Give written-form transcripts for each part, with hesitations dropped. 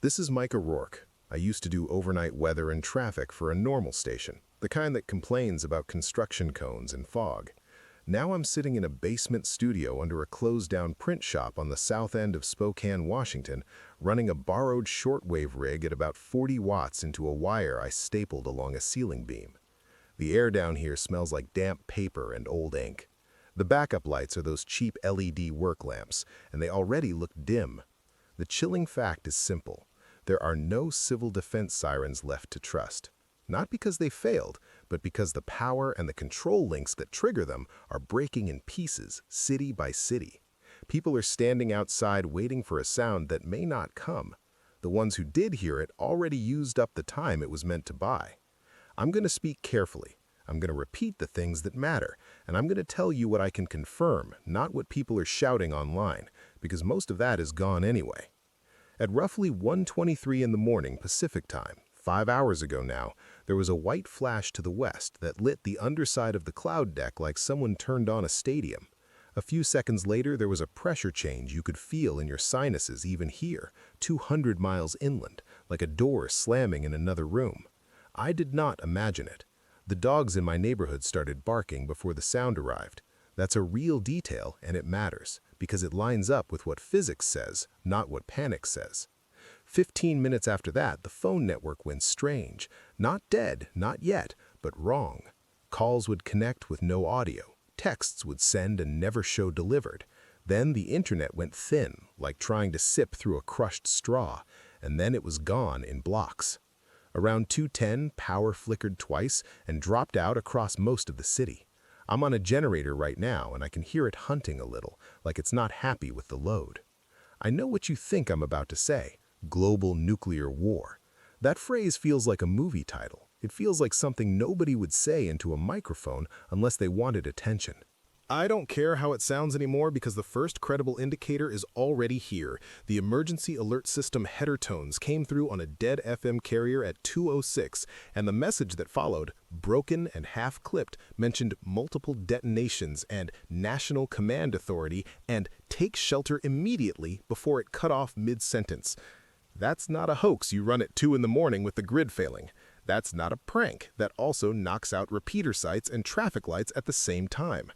This is Mike O'Rourke. I used to do overnight weather and traffic for a normal station, the kind that complains about construction cones and fog. Now I'm sitting in a basement studio under a closed-down print shop on the south end of Spokane, Washington, running a borrowed shortwave rig at about 40 watts into a wire I stapled along a ceiling beam. The air down here smells like damp paper and old ink. The backup lights are those cheap LED work lamps, and they already look dim. The chilling fact is simple. There are no civil defense sirens left to trust. Not because they failed, but because the power and the control links that trigger them are breaking in pieces, city by city. People are standing outside waiting for a sound that may not come. The ones who did hear it already used up the time it was meant to buy. I'm going to speak carefully. I'm going to repeat the things that matter, and I'm going to tell you what I can confirm, not what people are shouting online, because most of that is gone anyway. At roughly 1:23 in the morning Pacific time, 5 hours ago now, there was a white flash to the west that lit the underside of the cloud deck like someone turned on a stadium. A few seconds later, there was a pressure change you could feel in your sinuses even here, 200 miles inland, like a door slamming in another room. I did not imagine it. The dogs in my neighborhood started barking before the sound arrived. That's a real detail, and it matters, because it lines up with what physics says, not what panic says. 15 minutes after that, the phone network went strange. Not dead, not yet, but wrong. Calls would connect with no audio. Texts would send and never show delivered. Then the internet went thin, like trying to sip through a crushed straw, and then it was gone in blocks. Around 2:10, power flickered twice and dropped out across most of the city. I'm on a generator right now, and I can hear it hunting a little, like it's not happy with the load. I know what you think I'm about to say. Global nuclear war. That phrase feels like a movie title. It feels like something nobody would say into a microphone unless they wanted attention. I don't care how it sounds anymore because the first credible indicator is already here. The emergency alert system header tones came through on a dead FM carrier at 2:06, and the message that followed, broken and half-clipped, mentioned multiple detonations and National Command Authority and take shelter immediately before it cut off mid-sentence. That's not a hoax you run at 2 in the morning with the grid failing. That's not a prank that also knocks out repeater sites and traffic lights at the same time.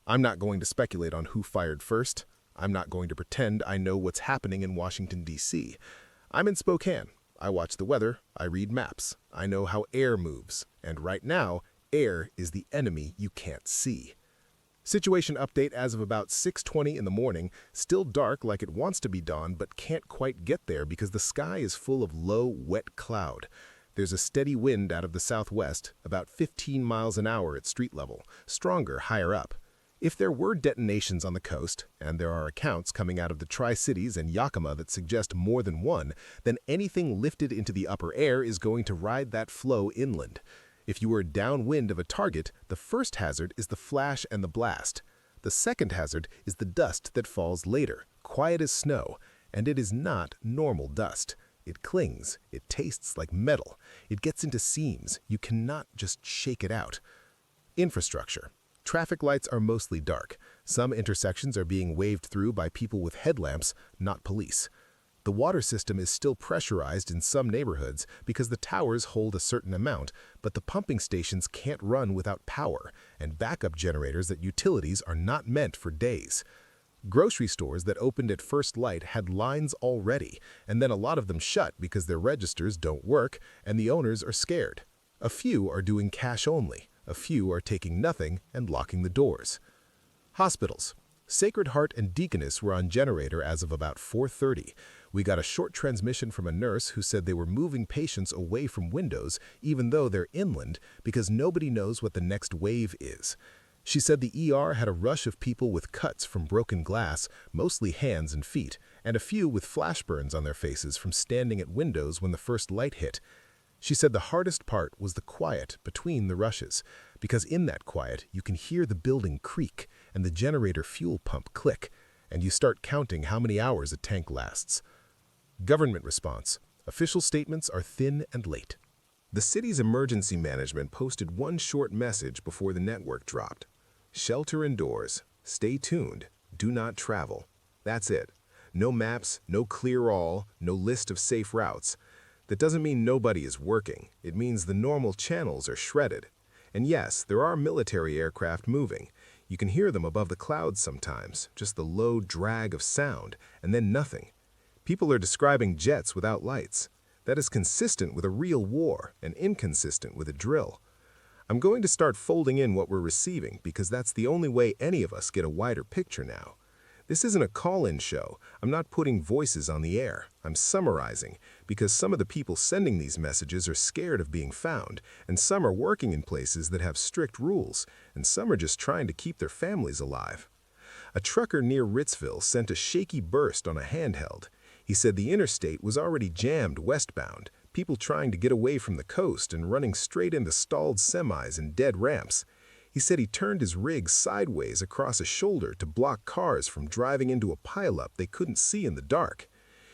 I'm not going to speculate on who fired first. I'm not going to pretend I know what's happening in Washington, D.C. I'm in Spokane. I watch the weather. I read maps. I know how air moves. And right now, air is the enemy you can't see. Situation update as of about 6:20 in the morning, still dark like it wants to be dawn but can't quite get there because the sky is full of low, wet cloud. There's a steady wind out of the southwest, about 15 miles an hour at street level, stronger higher up. If there were detonations on the coast, and there are accounts coming out of the Tri-Cities and Yakima that suggest more than one, then anything lifted into the upper air is going to ride that flow inland. If you are downwind of a target, the first hazard is the flash and the blast. The second hazard is the dust that falls later, quiet as snow, and it is not normal dust. It clings, it tastes like metal, it gets into seams, you cannot just shake it out. Infrastructure. Traffic lights are mostly dark. Some intersections are being waved through by people with headlamps, not police. The water system is still pressurized in some neighborhoods because the towers hold a certain amount, but the pumping stations can't run without power, and backup generators at utilities are not meant for days. Grocery stores that opened at first light had lines already, and then a lot of them shut because their registers don't work and the owners are scared. A few are doing cash only. A few are taking nothing and locking the doors. Hospitals. Sacred Heart and Deaconess were on generator as of about 4:30. We got a short transmission from a nurse who said they were moving patients away from windows, even though they're inland, because nobody knows what the next wave is. She said the ER had a rush of people with cuts from broken glass, mostly hands and feet, and a few with flash burns on their faces from standing at windows when the first light hit. She said the hardest part was the quiet between the rushes, because in that quiet you can hear the building creak and the generator fuel pump click, and you start counting how many hours a tank lasts. Government response. Official statements are thin and late. The city's emergency management posted one short message before the network dropped. Shelter indoors. Stay tuned. Do not travel. That's it. No maps, no clear all, no list of safe routes. That doesn't mean nobody is working. It means the normal channels are shredded. And yes, there are military aircraft moving. You can hear them above the clouds sometimes, just the low drag of sound, and then nothing. People are describing jets without lights. That is consistent with a real war and inconsistent with a drill. I'm going to start folding in what we're receiving because that's the only way any of us get a wider picture now. This isn't a call-in show. I'm not putting voices on the air. I'm summarizing because some of the people sending these messages are scared of being found, and some are working in places that have strict rules, and some are just trying to keep their families alive. A trucker near Ritzville sent a shaky burst on a handheld. He said the interstate was already jammed westbound, people trying to get away from the coast and running straight into stalled semis and dead ramps. He said he turned his rig sideways across a shoulder to block cars from driving into a pileup they couldn't see in the dark.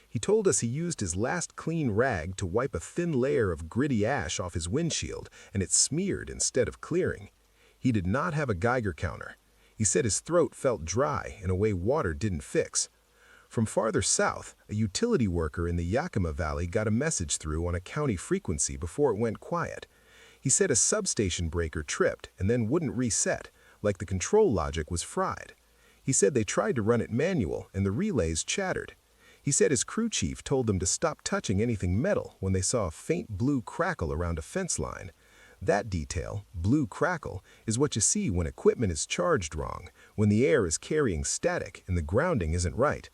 He told us he used his last clean rag to wipe a thin layer of gritty ash off his windshield, and it smeared instead of clearing. He did not have a Geiger counter. He said his throat felt dry in a way water didn't fix. From farther south, a utility worker in the Yakima Valley got a message through on a county frequency before it went quiet. He said a substation breaker tripped and then wouldn't reset, like the control logic was fried. He said they tried to run it manual and the relays chattered. He said his crew chief told them to stop touching anything metal when they saw a faint blue crackle around a fence line. That detail, blue crackle, is what you see when equipment is charged wrong, when the air is carrying static and the grounding isn't right.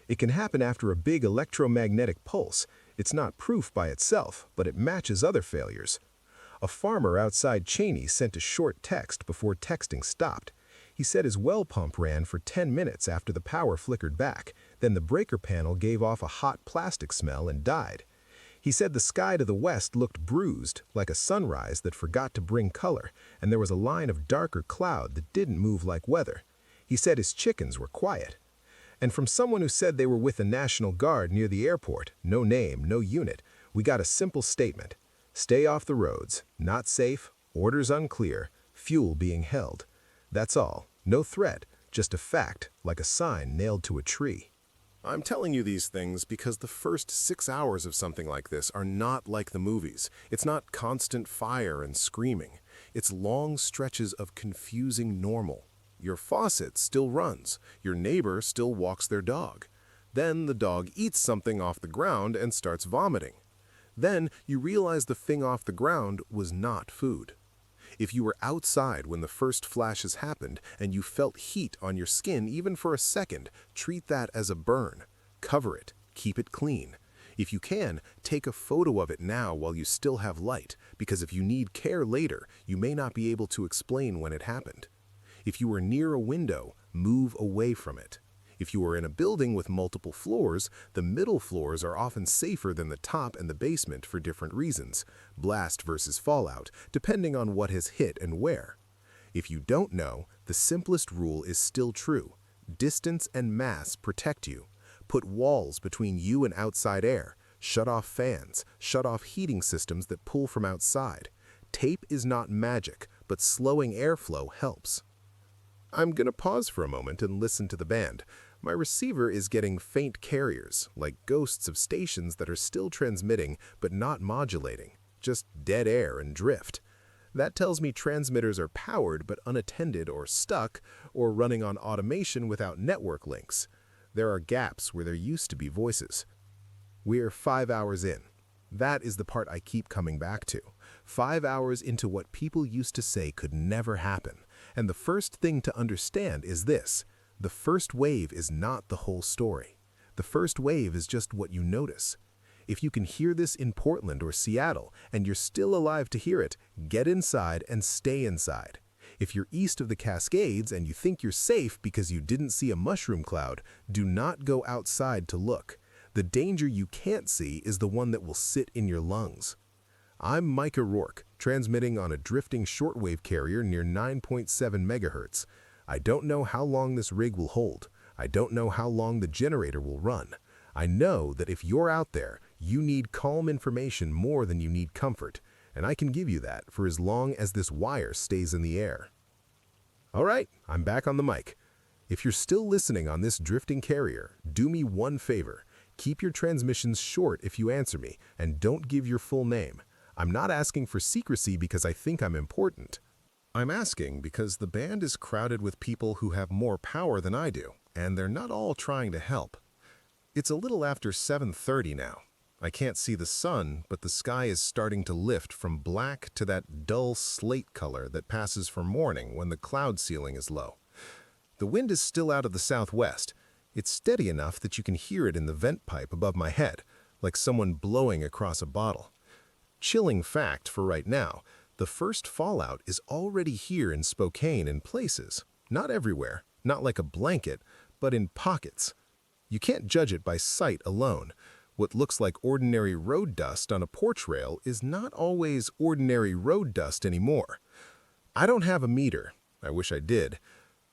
It can happen after a big electromagnetic pulse. It's not proof by itself, but it matches other failures. A farmer outside Cheney sent a short text before texting stopped. He said his well pump ran for 10 minutes after the power flickered back, then the breaker panel gave off a hot plastic smell and died. He said the sky to the west looked bruised, like a sunrise that forgot to bring color, and there was a line of darker cloud that didn't move like weather. He said his chickens were quiet. And from someone who said they were with the National Guard near the airport, no name, no unit, we got a simple statement. Stay off the roads, not safe, orders unclear, fuel being held. That's all. No threat, just a fact, like a sign nailed to a tree. I'm telling you these things because the first 6 hours of something like this are not like the movies. It's not constant fire and screaming. It's long stretches of confusing normal. Your faucet still runs. Your neighbor still walks their dog. Then the dog eats something off the ground and starts vomiting. Then you realize the thing off the ground was not food. If you were outside when the first flashes happened and you felt heat on your skin even for a second, treat that as a burn. Cover it. Keep it clean. If you can, take a photo of it now while you still have light, because if you need care later, you may not be able to explain when it happened. If you were near a window, move away from it. If you are in a building with multiple floors, the middle floors are often safer than the top and the basement for different reasons, blast versus fallout, depending on what has hit and where. If you don't know, the simplest rule is still true. Distance and mass protect you. Put walls between you and outside air. Shut off fans. Shut off heating systems that pull from outside. Tape is not magic, but slowing airflow helps. I'm going to pause for a moment and listen to the band. My receiver is getting faint carriers, like ghosts of stations that are still transmitting but not modulating, just dead air and drift. That tells me transmitters are powered but unattended or stuck, or running on automation without network links. There are gaps where there used to be voices. We're 5 hours in. That is the part I keep coming back to. 5 hours into what people used to say could never happen. And the first thing to understand is this. The first wave is not the whole story. The first wave is just what you notice. If you can hear this in Portland or Seattle and you're still alive to hear it, get inside and stay inside. If you're east of the Cascades and you think you're safe because you didn't see a mushroom cloud, do not go outside to look. The danger you can't see is the one that will sit in your lungs. I'm Micah Rourke, transmitting on a drifting shortwave carrier near 9.7 megahertz. I don't know how long this rig will hold. I don't know how long the generator will run. I know that if you're out there, you need calm information more than you need comfort, and I can give you that for as long as this wire stays in the air. All right, I'm back on the mic. If you're still listening on this drifting carrier, do me one favor. Keep your transmissions short if you answer me, and don't give your full name. I'm not asking for secrecy because I think I'm important. I'm asking because the band is crowded with people who have more power than I do, and they're not all trying to help. It's a little after 7:30 now. I can't see the sun, but the sky is starting to lift from black to that dull slate color that passes for morning when the cloud ceiling is low. The wind is still out of the southwest. It's steady enough that you can hear it in the vent pipe above my head, like someone blowing across a bottle. Chilling fact for right now, the first fallout is already here in Spokane in places. Not everywhere, not like a blanket, but in pockets. You can't judge it by sight alone. What looks like ordinary road dust on a porch rail is not always ordinary road dust anymore. I don't have a meter. I wish I did.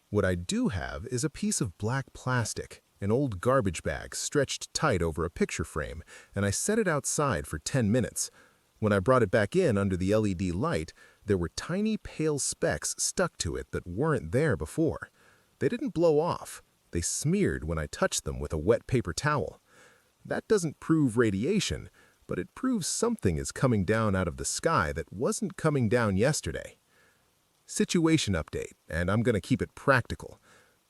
What I do have is a piece of black plastic, an old garbage bag stretched tight over a picture frame, and I set it outside for 10 minutes. When I brought it back in under the LED light, there were tiny pale specks stuck to it that weren't there before. They didn't blow off. They smeared when I touched them with a wet paper towel. That doesn't prove radiation, but it proves something is coming down out of the sky that wasn't coming down yesterday. Situation update, and I'm going to keep it practical.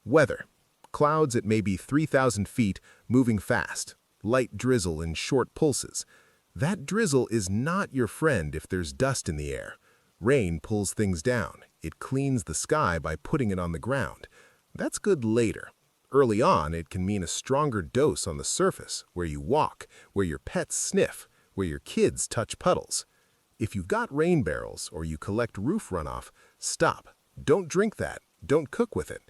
Weather. Clouds at maybe 3,000 feet, moving fast. Light drizzle in short pulses. That drizzle is not your friend if there's dust in the air. Rain pulls things down. It cleans the sky by putting it on the ground. That's good later. Early on, it can mean a stronger dose on the surface, where you walk, where your pets sniff, where your kids touch puddles. If you've got rain barrels or you collect roof runoff, stop. Don't drink that. Don't cook with it.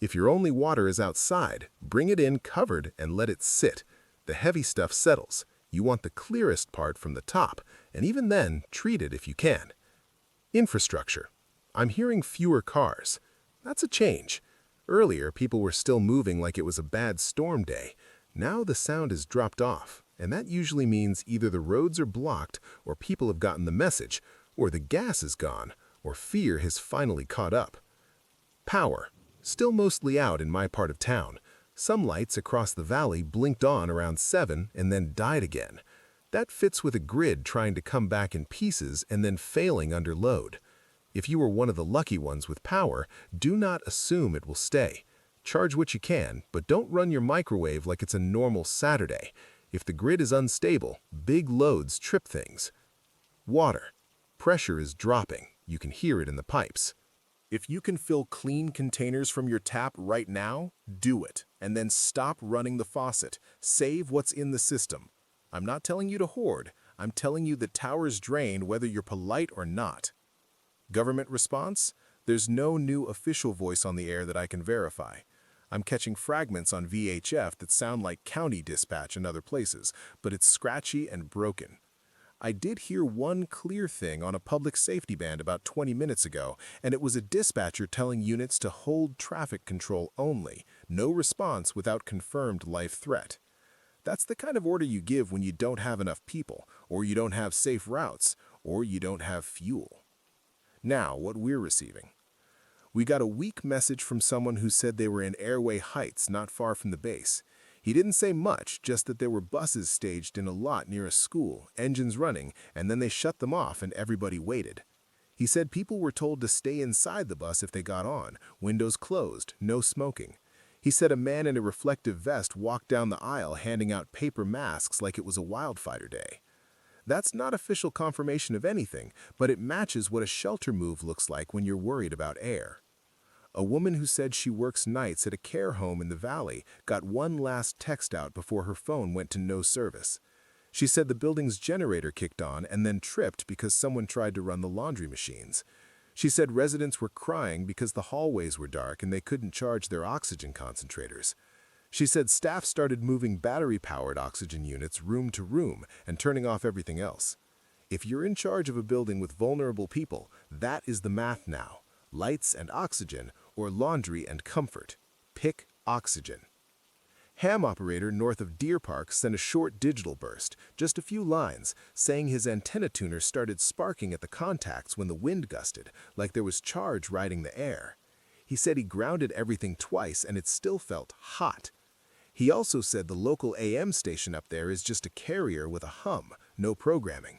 If your only water is outside, bring it in covered and let it sit. The heavy stuff settles. You want the clearest part from the top, and even then, treat it if you can. Infrastructure. I'm hearing fewer cars. That's a change. Earlier, people were still moving like it was a bad storm day. Now the sound has dropped off, and that usually means either the roads are blocked, or people have gotten the message, or the gas is gone, or fear has finally caught up. Power. Still mostly out in my part of town. Some lights across the valley blinked on around 7 and then died again. That fits with a grid trying to come back in pieces and then failing under load. If you were one of the lucky ones with power, do not assume it will stay. Charge what you can, but don't run your microwave like it's a normal Saturday. If the grid is unstable, big loads trip things. Water. Pressure is dropping. You can hear it in the pipes. If you can fill clean containers from your tap right now, do it, and then stop running the faucet. Save what's in the system. I'm not telling you to hoard. I'm telling you that towers drain whether you're polite or not. Government response? There's no new official voice on the air that I can verify. I'm catching fragments on VHF that sound like county dispatch in other places, but it's scratchy and broken. I did hear one clear thing on a public safety band about 20 minutes ago, and it was a dispatcher telling units to hold traffic control only, no response without confirmed life threat. That's the kind of order you give when you don't have enough people, or you don't have safe routes, or you don't have fuel. Now, what we're receiving. We got a weak message from someone who said they were in Airway Heights not far from the base. He didn't say much, just that there were buses staged in a lot near a school, engines running, and then they shut them off and everybody waited. He said people were told to stay inside the bus if they got on, windows closed, no smoking. He said a man in a reflective vest walked down the aisle handing out paper masks like it was a wildfire day. That's not official confirmation of anything, but it matches what a shelter move looks like when you're worried about air. A woman who said she works nights at a care home in the valley got one last text out before her phone went to no service. She said the building's generator kicked on and then tripped because someone tried to run the laundry machines. She said residents were crying because the hallways were dark and they couldn't charge their oxygen concentrators. She said staff started moving battery-powered oxygen units room to room and turning off everything else. If you're in charge of a building with vulnerable people, that is the math now. Lights and oxygen, or laundry and comfort. Pick oxygen. Ham operator north of Deer Park sent a short digital burst, just a few lines, saying his antenna tuner started sparking at the contacts when the wind gusted, like there was charge riding the air. He said he grounded everything twice and it still felt hot. He also said the local AM station up there is just a carrier with a hum, no programming.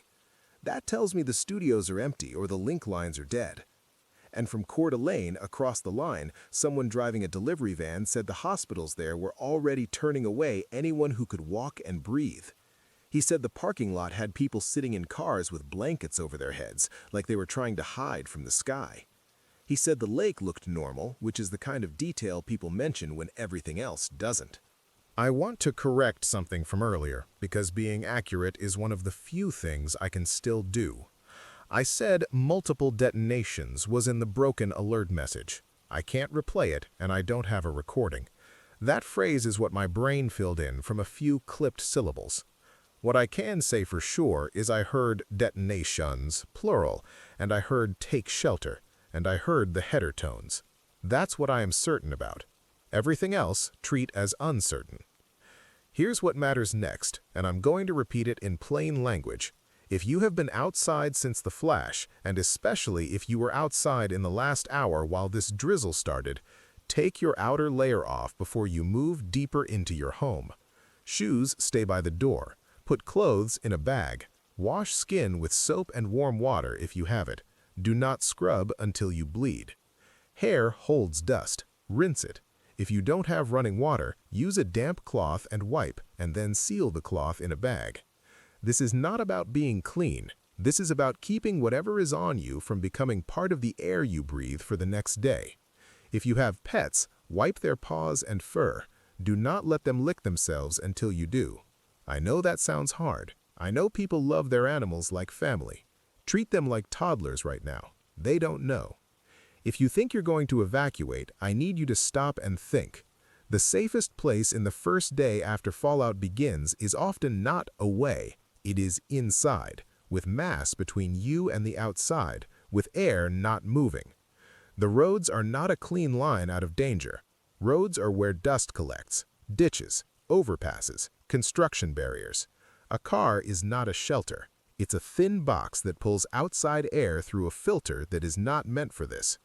That tells me the studios are empty or the link lines are dead. And from Coeur d'Alene, across the line, someone driving a delivery van said the hospitals there were already turning away anyone who could walk and breathe. He said the parking lot had people sitting in cars with blankets over their heads, like they were trying to hide from the sky. He said the lake looked normal, which is the kind of detail people mention when everything else doesn't. I want to correct something from earlier, because being accurate is one of the few things I can still do. I said multiple detonations was in the broken alert message. I can't replay it, and I don't have a recording. That phrase is what my brain filled in from a few clipped syllables. What I can say for sure is I heard detonations, plural, and I heard take shelter, and I heard the header tones. That's what I am certain about. Everything else, treat as uncertain. Here's what matters next, and I'm going to repeat it in plain language. If you have been outside since the flash, and especially if you were outside in the last hour while this drizzle started, take your outer layer off before you move deeper into your home. Shoes stay by the door. Put clothes in a bag. Wash skin with soap and warm water if you have it. Do not scrub until you bleed. Hair holds dust. Rinse it. If you don't have running water, use a damp cloth and wipe, and then seal the cloth in a bag. This is not about being clean. This is about keeping whatever is on you from becoming part of the air you breathe for the next day. If you have pets, wipe their paws and fur. Do not let them lick themselves until you do. I know that sounds hard. I know people love their animals like family. Treat them like toddlers right now. They don't know. If you think you're going to evacuate, I need you to stop and think. The safest place in the first day after fallout begins is often not away. It is inside, with mass between you and the outside, with air not moving. The roads are not a clean line out of danger. Roads are where dust collects, ditches, overpasses, construction barriers. A car is not a shelter. It's a thin box that pulls outside air through a filter that is not meant for this.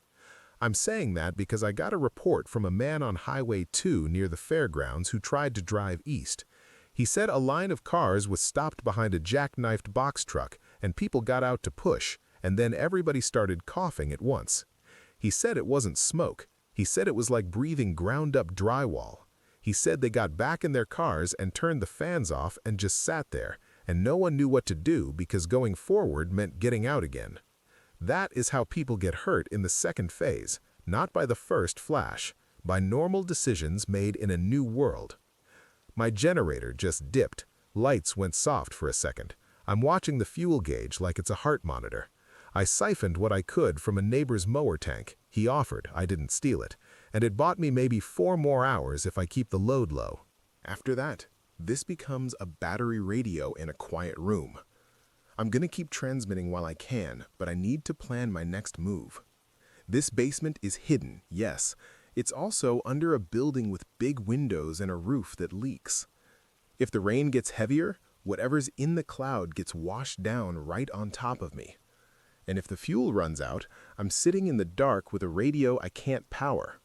I'm saying that because I got a report from a man on Highway 2 near the fairgrounds who tried to drive east. He said a line of cars was stopped behind a jackknifed box truck and people got out to push, and then everybody started coughing at once. He said it wasn't smoke. He said it was like breathing ground-up drywall. He said they got back in their cars and turned the fans off and just sat there, and no one knew what to do because going forward meant getting out again. That is how people get hurt in the second phase, not by the first flash, by normal decisions made in a new world. My generator just dipped. Lights went soft for a second. I'm watching the fuel gauge like it's a heart monitor. I siphoned what I could from a neighbor's mower tank. He offered, I didn't steal it, and it bought me maybe 4 more hours if I keep the load low. After that, this becomes a battery radio in a quiet room. I'm gonna keep transmitting while I can, but I need to plan my next move. This basement is hidden, yes. It's also under a building with big windows and a roof that leaks. If the rain gets heavier, whatever's in the cloud gets washed down right on top of me. And if the fuel runs out, I'm sitting in the dark with a radio I can't power.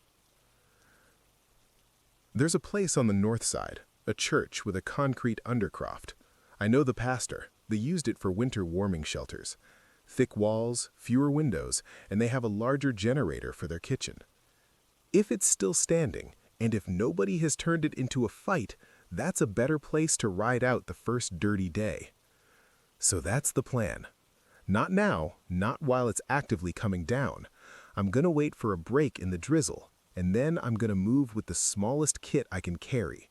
There's a place on the north side, a church with a concrete undercroft. I know the pastor. They used it for winter warming shelters. Thick walls, fewer windows, and they have a larger generator for their kitchen. If it's still standing, and if nobody has turned it into a fight, that's a better place to ride out the first dirty day. So that's the plan. Not now, not while it's actively coming down. I'm gonna wait for a break in the drizzle, and then I'm gonna move with the smallest kit I can carry.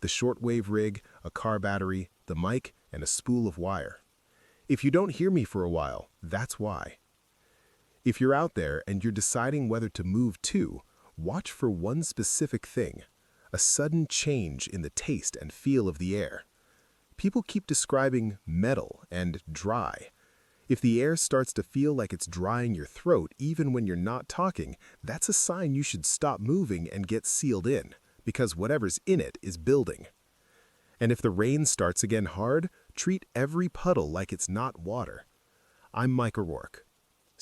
The shortwave rig, a car battery, the mic, and a spool of wire. If you don't hear me for a while, that's why. If you're out there and you're deciding whether to move too, watch for one specific thing, a sudden change in the taste and feel of the air. People keep describing metal and dry. If the air starts to feel like it's drying your throat even when you're not talking, that's a sign you should stop moving and get sealed in, because whatever's in it is building. And if the rain starts again hard, treat every puddle like it's not water. I'm Mike O'Rourke.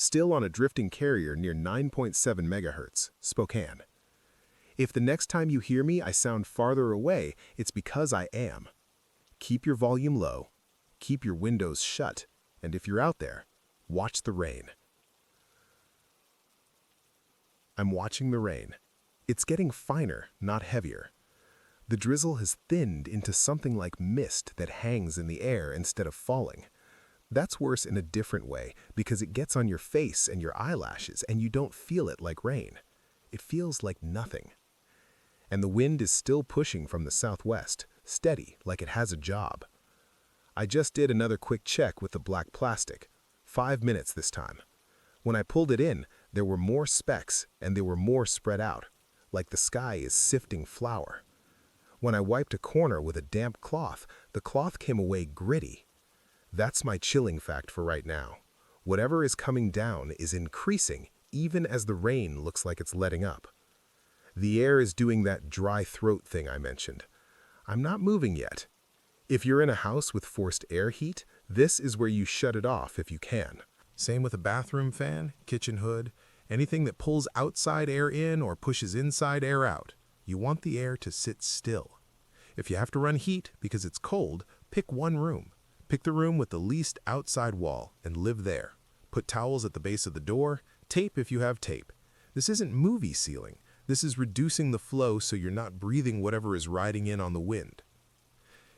still on a drifting carrier near 9.7 megahertz, Spokane. If the next time you hear me I sound farther away, it's because I am. Keep your volume low, keep your windows shut, and if you're out there, watch the rain. I'm watching the rain. It's getting finer, not heavier. The drizzle has thinned into something like mist that hangs in the air instead of falling. That's worse in a different way because it gets on your face and your eyelashes and you don't feel it like rain. It feels like nothing. And the wind is still pushing from the southwest, steady like it has a job. I just did another quick check with the black plastic. 5 minutes this time. When I pulled it in, there were more specks and they were more spread out, like the sky is sifting flour. When I wiped a corner with a damp cloth, the cloth came away gritty. That's my chilling fact for right now. Whatever is coming down is increasing even as the rain looks like it's letting up. The air is doing that dry throat thing I mentioned. I'm not moving yet. If you're in a house with forced air heat, this is where you shut it off if you can. Same with a bathroom fan, kitchen hood, anything that pulls outside air in or pushes inside air out. You want the air to sit still. If you have to run heat because it's cold, pick one room. Pick the room with the least outside wall and live there. Put towels at the base of the door, tape if you have tape. This isn't movie sealing. This is reducing the flow so you're not breathing whatever is riding in on the wind.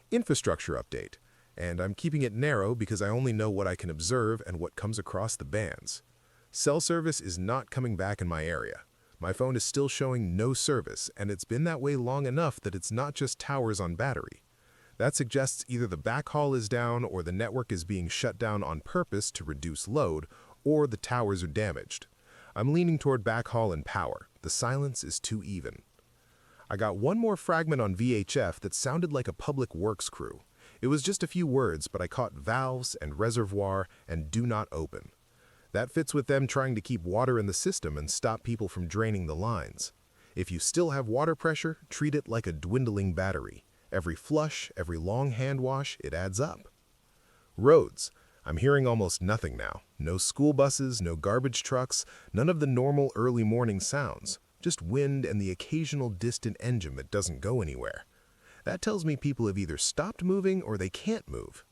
Infrastructure update. And I'm keeping it narrow because I only know what I can observe and what comes across the bands. Cell service is not coming back in my area. My phone is still showing no service, and it's been that way long enough that it's not just towers on battery. That suggests either the backhaul is down or the network is being shut down on purpose to reduce load, or the towers are damaged. I'm leaning toward backhaul and power. The silence is too even. I got one more fragment on VHF that sounded like a public works crew. It was just a few words, but I caught valves and reservoir and do not open. That fits with them trying to keep water in the system and stop people from draining the lines. If you still have water pressure, treat it like a dwindling battery. Every flush, every long hand wash, it adds up. Roads. I'm hearing almost nothing now. No school buses, no garbage trucks, none of the normal early morning sounds. Just wind and the occasional distant engine that doesn't go anywhere. That tells me people have either stopped moving or they can't move.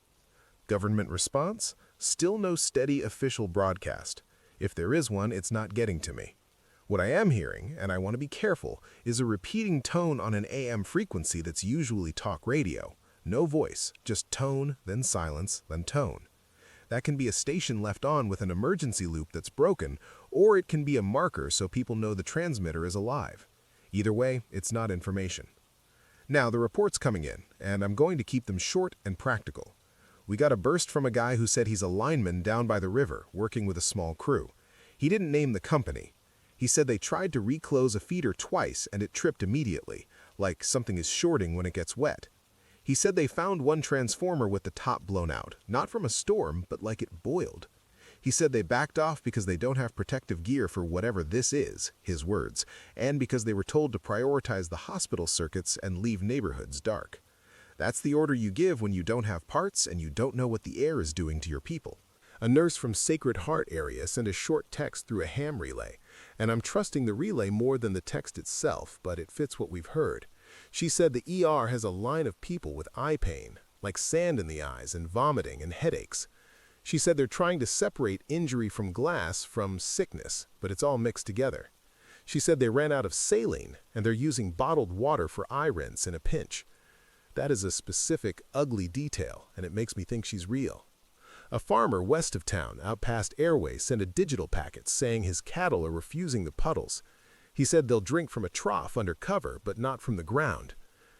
Government response? Still no steady official broadcast. If there is one, it's not getting to me. What I am hearing, and I want to be careful, is a repeating tone on an AM frequency that's usually talk radio. No voice, just tone, then silence, then tone. That can be a station left on with an emergency loop that's broken, or it can be a marker so people know the transmitter is alive. Either way, it's not information. Now, the report's coming in, and I'm going to keep them short and practical. We got a burst from a guy who said he's a lineman down by the river, working with a small crew. He didn't name the company. He said they tried to reclose a feeder twice and it tripped immediately, like something is shorting when it gets wet. He said they found one transformer with the top blown out, not from a storm, but like it boiled. He said they backed off because they don't have protective gear for whatever this is, his words, and because they were told to prioritize the hospital circuits and leave neighborhoods dark. That's the order you give when you don't have parts and you don't know what the air is doing to your people. A nurse from Sacred Heart area sent a short text through a ham relay, and I'm trusting the relay more than the text itself, but it fits what we've heard. She said the ER has a line of people with eye pain, like sand in the eyes and vomiting and headaches. She said they're trying to separate injury from glass from sickness, but it's all mixed together. She said they ran out of saline and they're using bottled water for eye rinse in a pinch. That is a specific, ugly detail, and it makes me think she's real. A farmer west of town, out past Airway, sent a digital packet saying his cattle are refusing the puddles. He said they'll drink from a trough under cover, but not from the ground.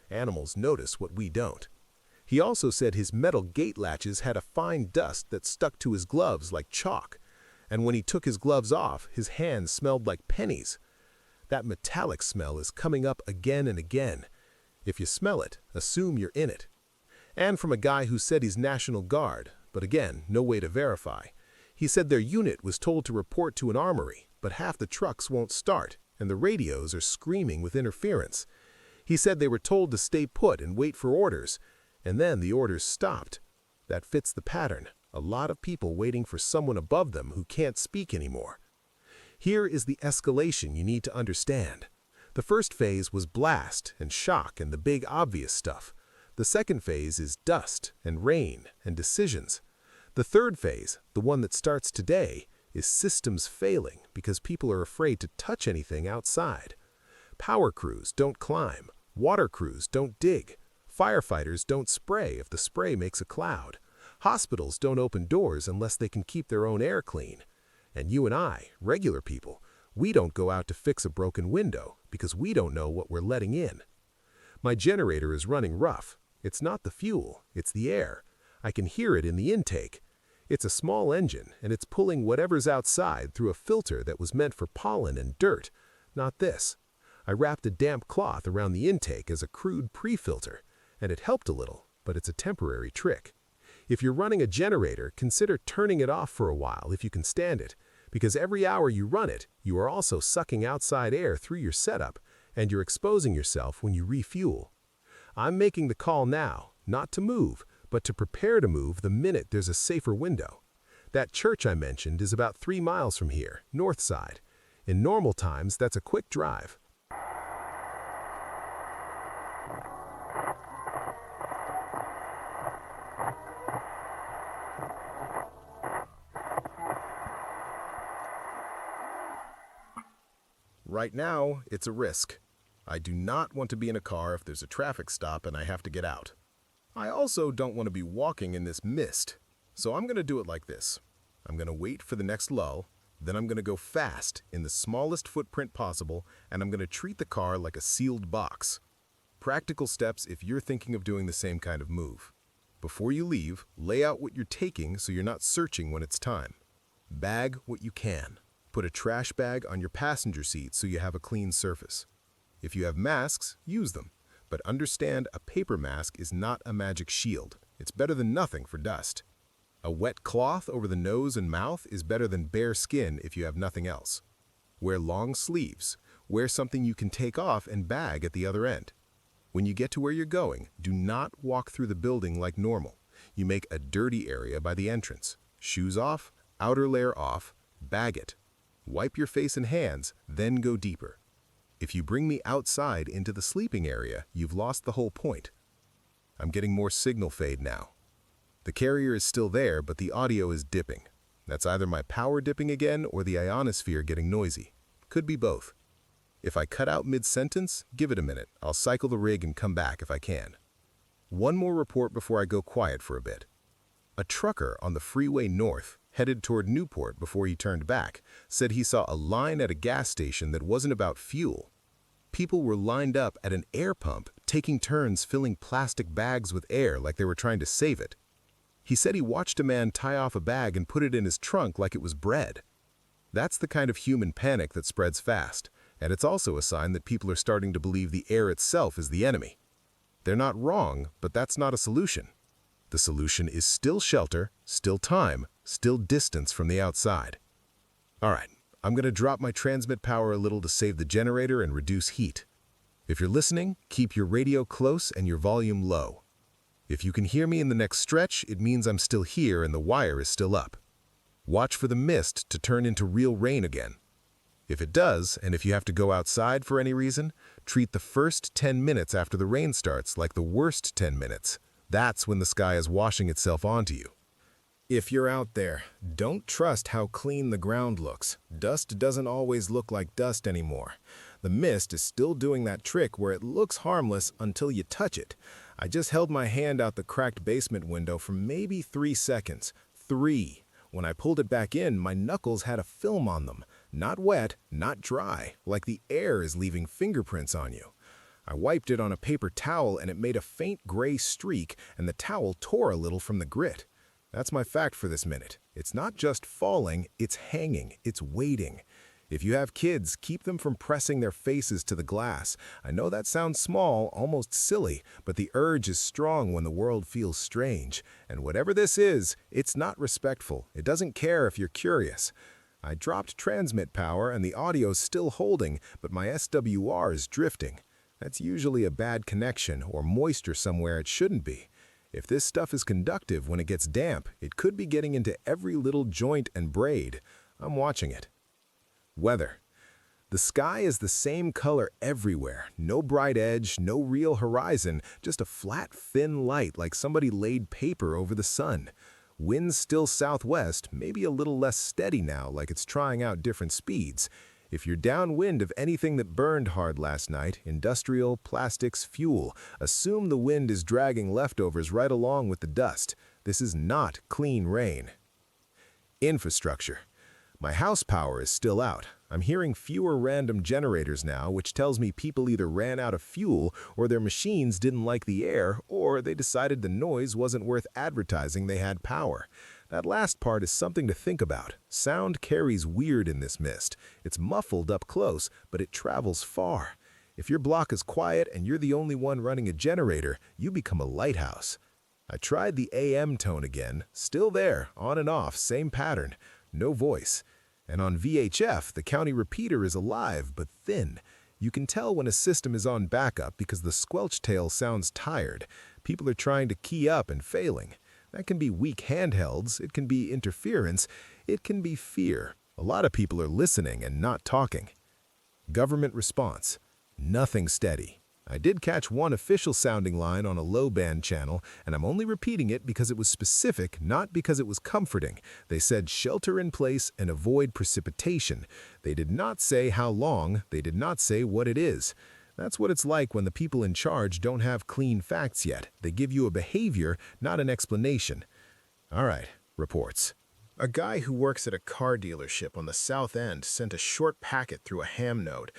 Animals notice what we don't. He also said his metal gate latches had a fine dust that stuck to his gloves like chalk, and when he took his gloves off, his hands smelled like pennies. That metallic smell is coming up again and again. If you smell it, assume you're in it. And from a guy who said he's National Guard, but again, no way to verify. He said their unit was told to report to an armory, but half the trucks won't start, and the radios are screaming with interference. He said they were told to stay put and wait for orders, and then the orders stopped. That fits the pattern. A lot of people waiting for someone above them who can't speak anymore. Here is the escalation you need to understand. The first phase was blast and shock and the big obvious stuff. The second phase is dust and rain and decisions. The third phase, the one that starts today, is systems failing because people are afraid to touch anything outside. Power crews don't climb. Water crews don't dig. Firefighters don't spray if the spray makes a cloud. Hospitals don't open doors unless they can keep their own air clean. And you and I, regular people, we don't go out to fix a broken window because we don't know what we're letting in. My generator is running rough. It's not the fuel, it's the air. I can hear it in the intake. It's a small engine, and it's pulling whatever's outside through a filter that was meant for pollen and dirt, not this. I wrapped a damp cloth around the intake as a crude pre-filter, and it helped a little, but it's a temporary trick. If you're running a generator, consider turning it off for a while if you can stand it, because every hour you run it, you are also sucking outside air through your setup, and you're exposing yourself when you refuel. I'm making the call now, not to move, but to prepare to move the minute there's a safer window. That church I mentioned is about 3 miles from here, north side. In normal times, that's a quick drive. Right now, it's a risk. I do not want to be in a car if there's a traffic stop and I have to get out. I also don't want to be walking in this mist, so I'm going to do it like this. I'm going to wait for the next lull, then I'm going to go fast in the smallest footprint possible, and I'm going to treat the car like a sealed box. Practical steps if you're thinking of doing the same kind of move. Before you leave, lay out what you're taking so you're not searching when it's time. Bag what you can. Put a trash bag on your passenger seat so you have a clean surface. If you have masks, use them. But understand a paper mask is not a magic shield. It's better than nothing for dust. A wet cloth over the nose and mouth is better than bare skin if you have nothing else. Wear long sleeves. Wear something you can take off and bag at the other end. When you get to where you're going, do not walk through the building like normal. You make a dirty area by the entrance. Shoes off, outer layer off, bag it. Wipe your face and hands, then go deeper. If you bring me outside into the sleeping area, you've lost the whole point. I'm getting more signal fade now. The carrier is still there, but the audio is dipping. That's either my power dipping again or the ionosphere getting noisy. Could be both. If I cut out mid-sentence, give it a minute. I'll cycle the rig and come back if I can. One more report before I go quiet for a bit. A trucker on the freeway north, headed toward Newport before he turned back, said he saw a line at a gas station that wasn't about fuel. People were lined up at an air pump, taking turns filling plastic bags with air like they were trying to save it. He said he watched a man tie off a bag and put it in his trunk like it was bread. That's the kind of human panic that spreads fast, and it's also a sign that people are starting to believe the air itself is the enemy. They're not wrong, but that's not a solution. The solution is still shelter, still time, still distance from the outside. All right, I'm going to drop my transmit power a little to save the generator and reduce heat. If you're listening, keep your radio close and your volume low. If you can hear me in the next stretch, it means I'm still here and the wire is still up. Watch for the mist to turn into real rain again. If it does, and if you have to go outside for any reason, treat the first 10 minutes after the rain starts like the worst 10 minutes. That's when the sky is washing itself onto you. If you're out there, don't trust how clean the ground looks. Dust doesn't always look like dust anymore. The mist is still doing that trick where it looks harmless until you touch it. I just held my hand out the cracked basement window for maybe 3 seconds. 3. When I pulled it back in, my knuckles had a film on them. Not wet, not dry, like the air is leaving fingerprints on you. I wiped it on a paper towel and it made a faint gray streak, and the towel tore a little from the grit. That's my fact for this minute. It's not just falling, it's hanging, it's waiting. If you have kids, keep them from pressing their faces to the glass. I know that sounds small, almost silly, but the urge is strong when the world feels strange. And whatever this is, it's not respectful. It doesn't care if you're curious. I dropped transmit power and the audio's still holding, but my SWR is drifting. That's usually a bad connection or moisture somewhere it shouldn't be. If this stuff is conductive when it gets damp, it could be getting into every little joint and braid. I'm watching it. Weather. The sky is the same color everywhere. No bright edge, no real horizon, just a flat, thin light like somebody laid paper over the sun. Wind's still southwest, maybe a little less steady now, like it's trying out different speeds. If you're downwind of anything that burned hard last night, industrial, plastics, fuel, assume the wind is dragging leftovers right along with the dust. This is not clean rain. Infrastructure. My house power is still out. I'm hearing fewer random generators now, which tells me people either ran out of fuel, or their machines didn't like the air, or they decided the noise wasn't worth advertising they had power. That last part is something to think about. Sound carries weird in this mist. It's muffled up close, but it travels far. If your block is quiet and you're the only one running a generator, you become a lighthouse. I tried the AM tone again. Still there, on and off, same pattern. No voice. And on VHF, the county repeater is alive, but thin. You can tell when a system is on backup because the squelch tail sounds tired. People are trying to key up and failing. That can be weak handhelds, it can be interference, it can be fear. A lot of people are listening and not talking. Government response. Nothing steady. I did catch one official sounding line on a low-band channel, and I'm only repeating it because it was specific, not because it was comforting. They said shelter in place and avoid precipitation. They did not say how long, they did not say what it is. That's what it's like when the people in charge don't have clean facts yet. They give you a behavior, not an explanation. All right, reports. A guy who works at a car dealership on the South End sent a short packet through a ham node.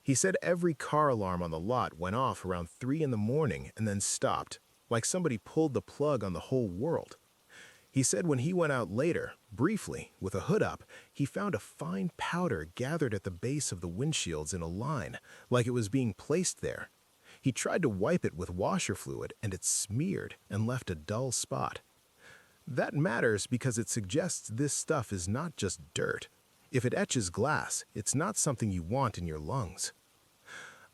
He said every car alarm on the lot went off around 3 in the morning and then stopped, like somebody pulled the plug on the whole world. He said when he went out later, briefly, with a hood up, he found a fine powder gathered at the base of the windshields in a line, like it was being placed there. He tried to wipe it with washer fluid, and it smeared and left a dull spot. That matters because it suggests this stuff is not just dirt. If it etches glass, it's not something you want in your lungs.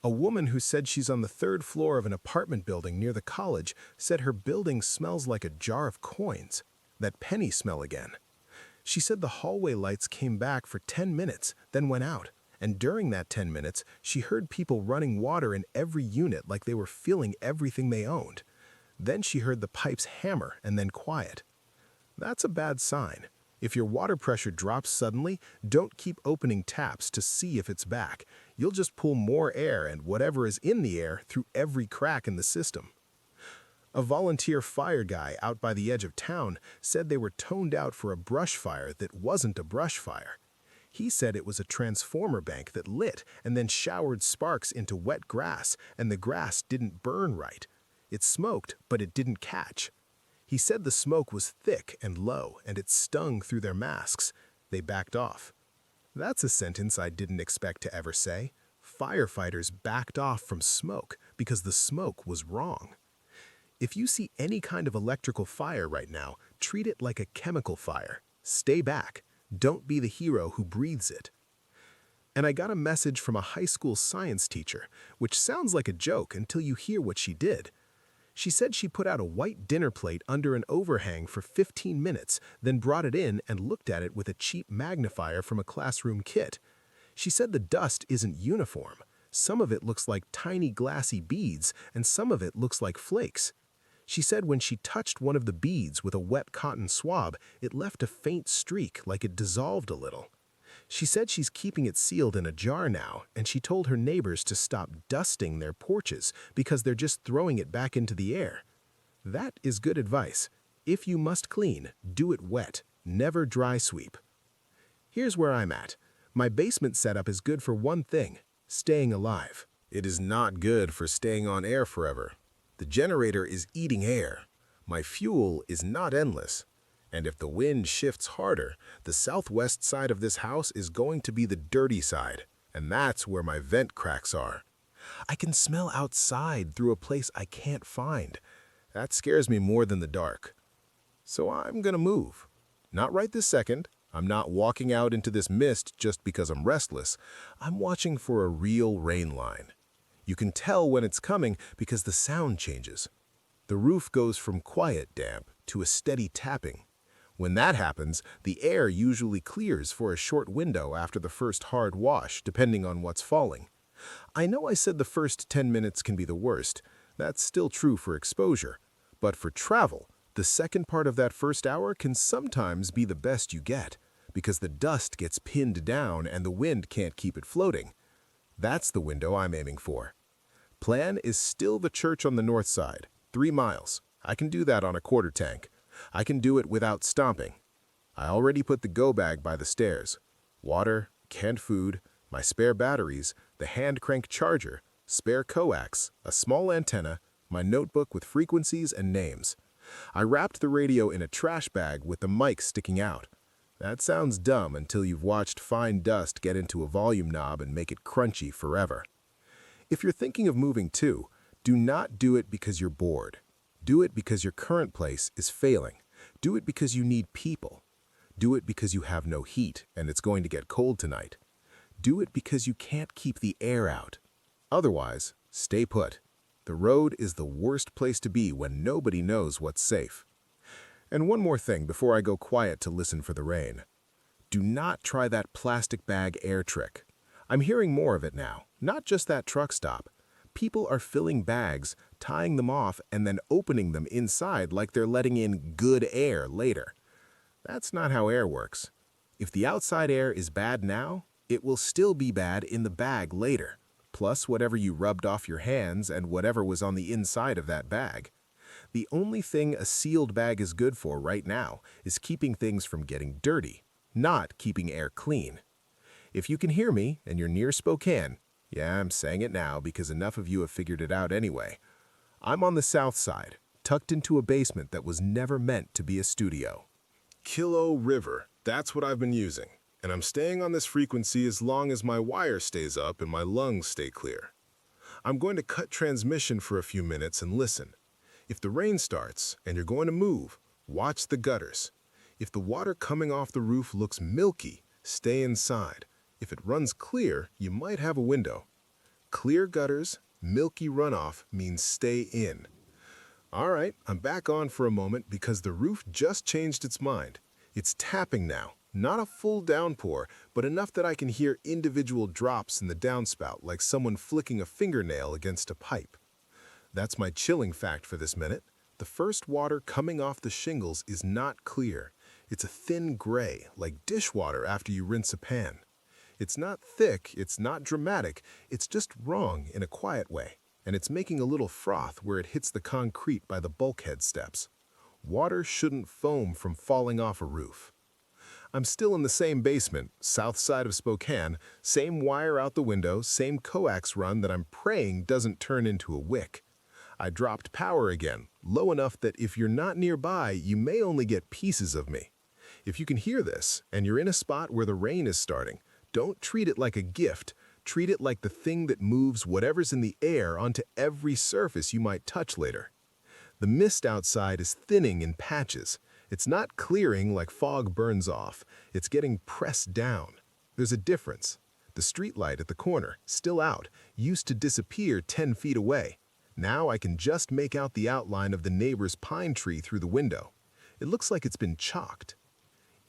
A woman who said she's on the 3rd floor of an apartment building near the college said her building smells like a jar of coins. That penny smell again. She said the hallway lights came back for 10 minutes, then went out, and during that 10 minutes, she heard people running water in every unit like they were filling everything they owned. Then she heard the pipes hammer and then quiet. That's a bad sign. If your water pressure drops suddenly, don't keep opening taps to see if it's back. You'll just pull more air and whatever is in the air through every crack in the system. A volunteer fire guy out by the edge of town said they were toned out for a brush fire that wasn't a brush fire. He said it was a transformer bank that lit and then showered sparks into wet grass, and the grass didn't burn right. It smoked, but it didn't catch. He said the smoke was thick and low, and it stung through their masks. They backed off. That's a sentence I didn't expect to ever say. Firefighters backed off from smoke because the smoke was wrong. If you see any kind of electrical fire right now, treat it like a chemical fire. Stay back. Don't be the hero who breathes it. And I got a message from a high school science teacher, which sounds like a joke until you hear what she did. She said she put out a white dinner plate under an overhang for 15 minutes, then brought it in and looked at it with a cheap magnifier from a classroom kit. She said the dust isn't uniform. Some of it looks like tiny glassy beads, and some of it looks like flakes. She said when she touched one of the beads with a wet cotton swab, it left a faint streak like it dissolved a little. She said she's keeping it sealed in a jar now, and she told her neighbors to stop dusting their porches because they're just throwing it back into the air. That is good advice. If you must clean, do it wet. Never dry sweep. Here's where I'm at. My basement setup is good for one thing: staying alive. It is not good for staying on air forever. The generator is eating air. My fuel is not endless. And if the wind shifts harder, the southwest side of this house is going to be the dirty side, and that's where my vent cracks are. I can smell outside through a place I can't find. That scares me more than the dark. So I'm gonna move. Not right this second. I'm not walking out into this mist just because I'm restless. I'm watching for a real rain line. You can tell when it's coming because the sound changes. The roof goes from quiet damp to a steady tapping. When that happens, the air usually clears for a short window after the first hard wash, depending on what's falling. I know I said the first 10 minutes can be the worst. That's still true for exposure. But for travel, the second part of that first hour can sometimes be the best you get, because the dust gets pinned down and the wind can't keep it floating. That's the window I'm aiming for. Plan is still the church on the north side, 3 miles. I can do that on a quarter tank. I can do it without stomping. I already put the go bag by the stairs. Water, canned food, my spare batteries, the hand crank charger, spare coax, a small antenna, my notebook with frequencies and names. I wrapped the radio in a trash bag with the mic sticking out. That sounds dumb until you've watched fine dust get into a volume knob and make it crunchy forever. If you're thinking of moving too, do not do it because you're bored. Do it because your current place is failing. Do it because you need people. Do it because you have no heat and it's going to get cold tonight. Do it because you can't keep the air out. Otherwise, stay put. The road is the worst place to be when nobody knows what's safe. And one more thing before I go quiet to listen for the rain. Do not try that plastic bag air trick. I'm hearing more of it now, not just that truck stop. People are filling bags, tying them off, and then opening them inside like they're letting in good air later. That's not how air works. If the outside air is bad now, it will still be bad in the bag later, plus whatever you rubbed off your hands and whatever was on the inside of that bag. The only thing a sealed bag is good for right now is keeping things from getting dirty, not keeping air clean. If you can hear me and you're near Spokane, yeah, I'm saying it now because enough of you have figured it out anyway. I'm on the south side, tucked into a basement that was never meant to be a studio. Kilo River, that's what I've been using, and I'm staying on this frequency as long as my wire stays up and my lungs stay clear. I'm going to cut transmission for a few minutes and listen. If the rain starts and you're going to move, watch the gutters. If the water coming off the roof looks milky, stay inside. If it runs clear, you might have a window. Clear gutters, milky runoff means stay in. All right, I'm back on for a moment because the roof just changed its mind. It's tapping now, not a full downpour, but enough that I can hear individual drops in the downspout like someone flicking a fingernail against a pipe. That's my chilling fact for this minute. The first water coming off the shingles is not clear. It's a thin gray, like dishwater after you rinse a pan. It's not thick, it's not dramatic, it's just wrong in a quiet way, and it's making a little froth where it hits the concrete by the bulkhead steps. Water shouldn't foam from falling off a roof. I'm still in the same basement, south side of Spokane, same wire out the window, same coax run that I'm praying doesn't turn into a wick. I dropped power again, low enough that if you're not nearby, you may only get pieces of me. If you can hear this, and you're in a spot where the rain is starting, don't treat it like a gift. Treat it like the thing that moves whatever's in the air onto every surface you might touch later. The mist outside is thinning in patches. It's not clearing like fog burns off. It's getting pressed down. There's a difference. The streetlight at the corner, still out, used to disappear 10 feet away. Now I can just make out the outline of the neighbor's pine tree through the window. It looks like it's been chalked.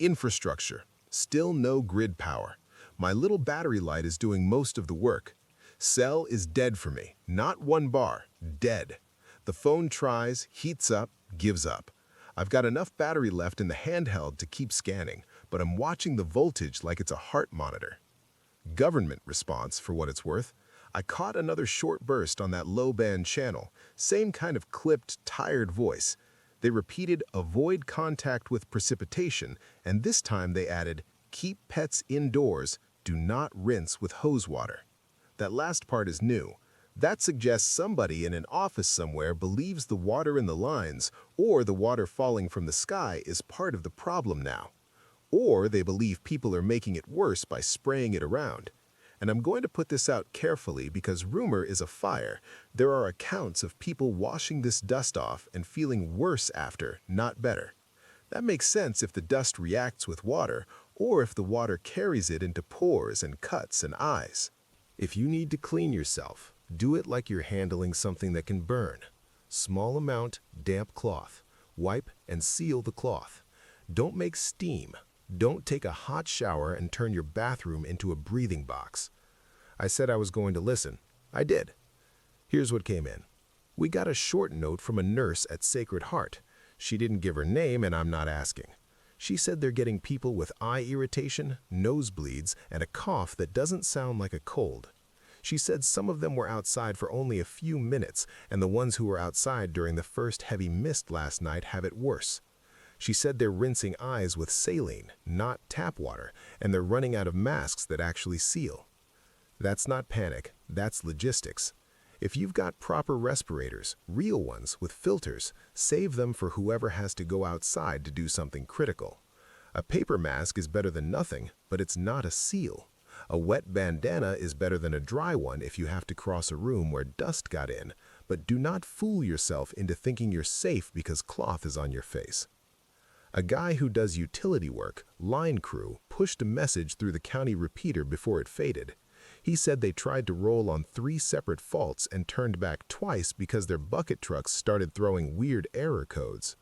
Infrastructure. Still no grid power. My little battery light is doing most of the work. Cell is dead for me. Not 1 bar. Dead. The phone tries, heats up, gives up. I've got enough battery left in the handheld to keep scanning, but I'm watching the voltage like it's a heart monitor. Government response, for what it's worth. I caught another short burst on that low-band channel, same kind of clipped, tired voice. They repeated avoid contact with precipitation, and this time they added keep pets indoors, do not rinse with hose water. That last part is new. That suggests somebody in an office somewhere believes the water in the lines or the water falling from the sky is part of the problem now. Or they believe people are making it worse by spraying it around. And I'm going to put this out carefully because rumor is a fire. There are accounts of people washing this dust off and feeling worse after, not better. That makes sense if the dust reacts with water or if the water carries it into pores and cuts and eyes. If you need to clean yourself, do it like you're handling something that can burn. Small amount, damp cloth. Wipe and seal the cloth. Don't make steam. Don't take a hot shower and turn your bathroom into a breathing box. I said I was going to listen. I did. Here's what came in. We got a short note from a nurse at Sacred Heart. She didn't give her name, and I'm not asking. She said they're getting people with eye irritation, nosebleeds, and a cough that doesn't sound like a cold. She said some of them were outside for only a few minutes, and the ones who were outside during the first heavy mist last night have it worse. She said they're rinsing eyes with saline, not tap water, and they're running out of masks that actually seal. That's not panic, that's logistics. If you've got proper respirators, real ones with filters, save them for whoever has to go outside to do something critical. A paper mask is better than nothing, but it's not a seal. A wet bandana is better than a dry one if you have to cross a room where dust got in, but do not fool yourself into thinking you're safe because cloth is on your face. A guy who does utility work, line crew, pushed a message through the county repeater before it faded. He said they tried to roll on 3 separate faults and turned back twice because their bucket trucks started throwing weird error codes.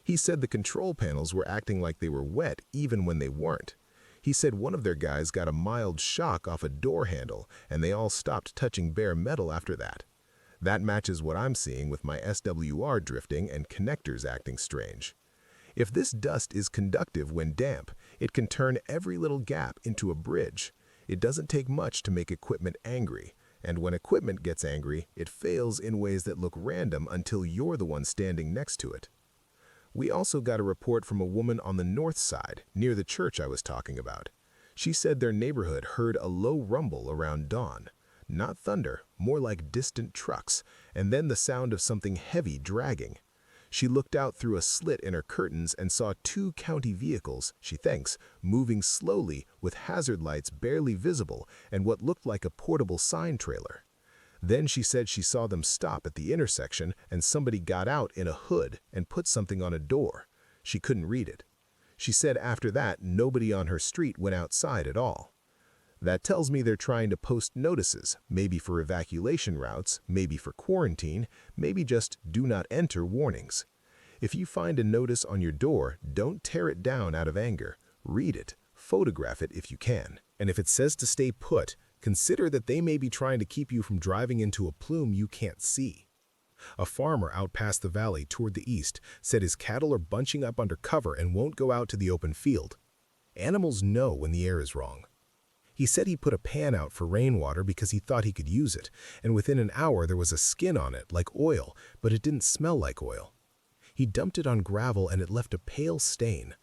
He said the control panels were acting like they were wet even when they weren't. He said one of their guys got a mild shock off a door handle and they all stopped touching bare metal after that. That matches what I'm seeing with my SWR drifting and connectors acting strange. If this dust is conductive when damp, it can turn every little gap into a bridge. It doesn't take much to make equipment angry, and when equipment gets angry, it fails in ways that look random until you're the one standing next to it. We also got a report from a woman on the north side, near the church I was talking about. She said their neighborhood heard a low rumble around dawn. Not thunder, more like distant trucks, and then the sound of something heavy dragging. She looked out through a slit in her curtains and saw 2 county vehicles, she thinks, moving slowly with hazard lights barely visible and what looked like a portable sign trailer. Then she said she saw them stop at the intersection and somebody got out in a hood and put something on a door. She couldn't read it. She said after that nobody on her street went outside at all. That tells me they're trying to post notices, maybe for evacuation routes, maybe for quarantine, maybe just do not enter warnings. If you find a notice on your door, don't tear it down out of anger. Read it, photograph it if you can. And if it says to stay put, consider that they may be trying to keep you from driving into a plume you can't see. A farmer out past the valley toward the east said his cattle are bunching up under cover and won't go out to the open field. Animals know when the air is wrong. He said he put a pan out for rainwater because he thought he could use it, and within an hour there was a skin on it like oil, but it didn't smell like oil. He dumped it on gravel and it left a pale stain.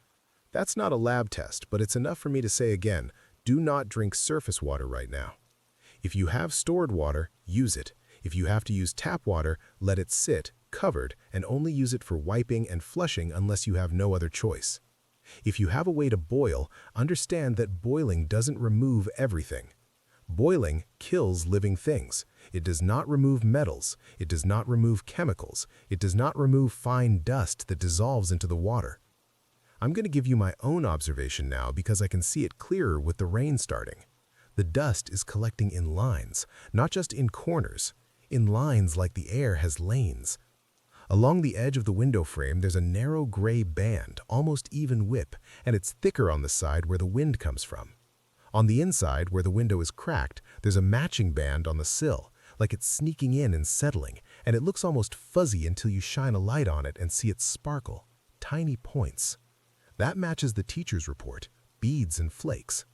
That's not a lab test, but it's enough for me to say again, do not drink surface water right now. If you have stored water, use it. If you have to use tap water, let it sit, covered, and only use it for wiping and flushing unless you have no other choice. If you have a way to boil, understand that boiling doesn't remove everything. Boiling kills living things. It does not remove metals. It does not remove chemicals. It does not remove fine dust that dissolves into the water. I'm going to give you my own observation now because I can see it clearer with the rain starting. The dust is collecting in lines, not just in corners, in lines like the air has lanes. Along the edge of the window frame, there's a narrow gray band, almost even whip, and it's thicker on the side where the wind comes from. On the inside, where the window is cracked, there's a matching band on the sill, like it's sneaking in and settling, and it looks almost fuzzy until you shine a light on it and see it sparkle, tiny points. That matches the teacher's report, beads and flakes.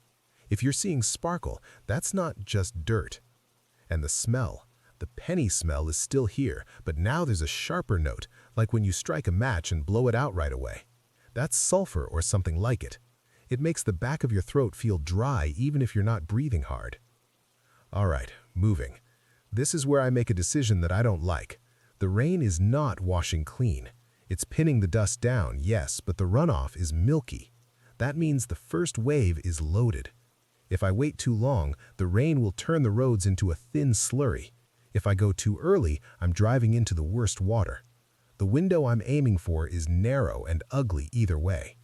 If you're seeing sparkle, that's not just dirt. And the smell. The penny smell is still here, but now there's a sharper note, like when you strike a match and blow it out right away. That's sulfur or something like it. It makes the back of your throat feel dry even if you're not breathing hard. All right, moving. This is where I make a decision that I don't like. The rain is not washing clean. It's pinning the dust down, yes, but the runoff is milky. That means the first wave is loaded. If I wait too long, the rain will turn the roads into a thin slurry. If I go too early, I'm driving into the worst water. The window I'm aiming for is narrow and ugly either way.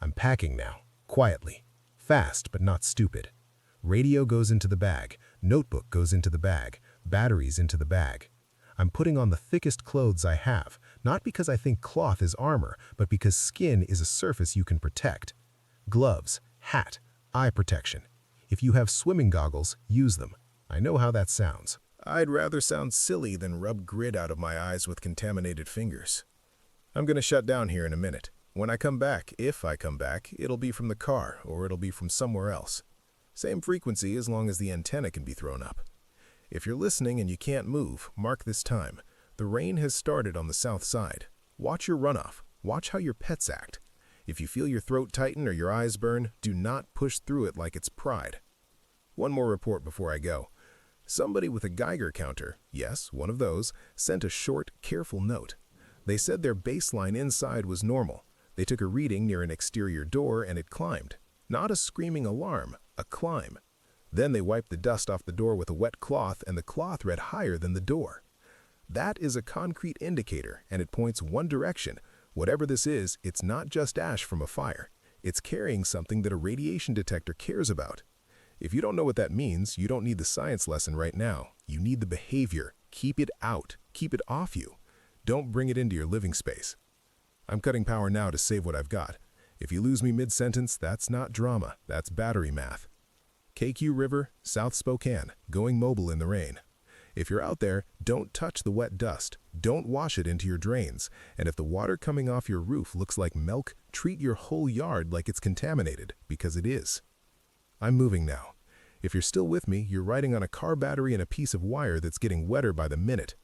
I'm packing now, quietly, fast but not stupid. Radio goes into the bag, notebook goes into the bag, batteries into the bag. I'm putting on the thickest clothes I have, not because I think cloth is armor, but because skin is a surface you can protect. Gloves, hat, eye protection. If you have swimming goggles, use them. I know how that sounds. I'd rather sound silly than rub grit out of my eyes with contaminated fingers. I'm gonna shut down here in a minute. When I come back, if I come back, it'll be from the car or it'll be from somewhere else. Same frequency as long as the antenna can be thrown up. If you're listening and you can't move, mark this time. The rain has started on the south side. Watch your runoff. Watch how your pets act. If you feel your throat tighten or your eyes burn, do not push through it like it's pride. One more report before I go. Somebody with a Geiger counter, yes, one of those, sent a short, careful note. They said their baseline inside was normal. They took a reading near an exterior door and it climbed. Not a screaming alarm, a climb. Then they wiped the dust off the door with a wet cloth and the cloth read higher than the door. That is a concrete indicator and it points one direction. Whatever this is, it's not just ash from a fire. It's carrying something that a radiation detector cares about. If you don't know what that means, you don't need the science lesson right now. You need the behavior. Keep it out. Keep it off you. Don't bring it into your living space. I'm cutting power now to save what I've got. If you lose me mid-sentence, that's not drama. That's battery math. KQ River, South Spokane, going mobile in the rain. If you're out there, don't touch the wet dust. Don't wash it into your drains. And if the water coming off your roof looks like milk, treat your whole yard like it's contaminated, because it is. I'm moving now. If you're still with me, you're riding on a car battery and a piece of wire that's getting wetter by the minute.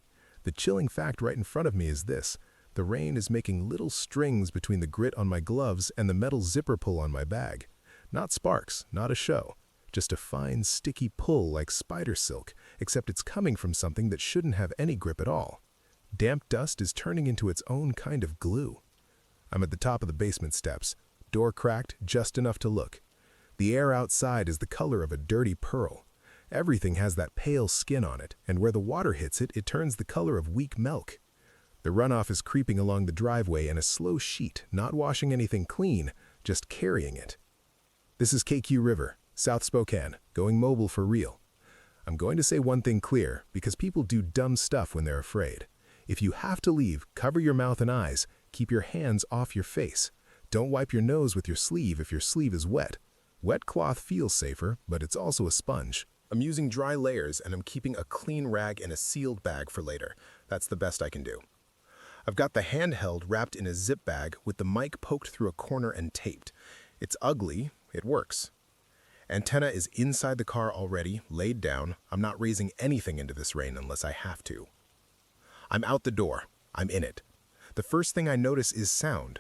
The chilling fact right in front of me is this. The rain is making little strings between the grit on my gloves and the metal zipper pull on my bag. Not sparks, not a show. Just a fine, sticky pull like spider silk, except it's coming from something that shouldn't have any grip at all. Damp dust is turning into its own kind of glue. I'm at the top of the basement steps. Door cracked just enough to look. The air outside is the color of a dirty pearl. Everything has that pale skin on it, and where the water hits it, it turns the color of weak milk. The runoff is creeping along the driveway in a slow sheet, not washing anything clean, just carrying it. This is KQ River, South Spokane, going mobile for real. I'm going to say one thing clear, because people do dumb stuff when they're afraid. If you have to leave, cover your mouth and eyes. Keep your hands off your face. Don't wipe your nose with your sleeve if your sleeve is wet. Wet cloth feels safer, but it's also a sponge. I'm using dry layers and I'm keeping a clean rag in a sealed bag for later. That's the best I can do. I've got the handheld wrapped in a zip bag with the mic poked through a corner and taped. It's ugly, it works. Antenna is inside the car already, laid down. I'm not raising anything into this rain unless I have to. I'm out the door. I'm in it. The first thing I notice is sound.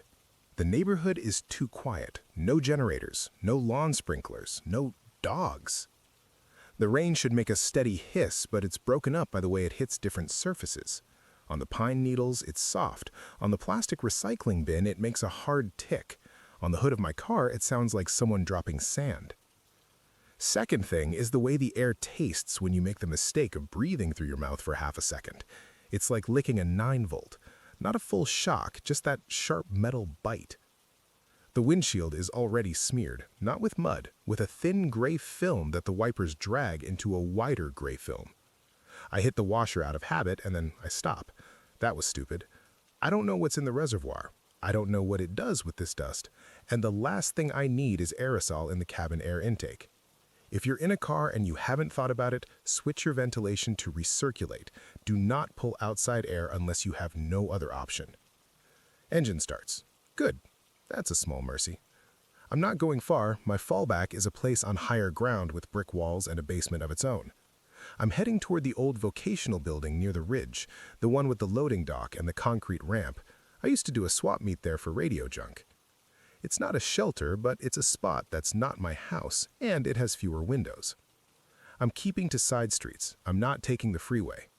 The neighborhood is too quiet. No generators, no lawn sprinklers, no dogs. The rain should make a steady hiss, but it's broken up by the way it hits different surfaces. On the pine needles, it's soft. On the plastic recycling bin, it makes a hard tick. On the hood of my car, it sounds like someone dropping sand. Second thing is the way the air tastes when you make the mistake of breathing through your mouth for half a second. It's like licking a 9-volt. Not a full shock, just that sharp metal bite. The windshield is already smeared, not with mud, with a thin gray film that the wipers drag into a wider gray film. I hit the washer out of habit and then I stop. That was stupid. I don't know what's in the reservoir. I don't know what it does with this dust. And the last thing I need is aerosol in the cabin air intake. If you're in a car and you haven't thought about it, switch your ventilation to recirculate. Do not pull outside air unless you have no other option. Engine starts. Good. That's a small mercy. I'm not going far. My fallback is a place on higher ground with brick walls and a basement of its own. I'm heading toward the old vocational building near the ridge, the one with the loading dock and the concrete ramp. I used to do a swap meet there for radio junk. It's not a shelter, but it's a spot that's not my house, and it has fewer windows. I'm keeping to side streets. I'm not taking the freeway.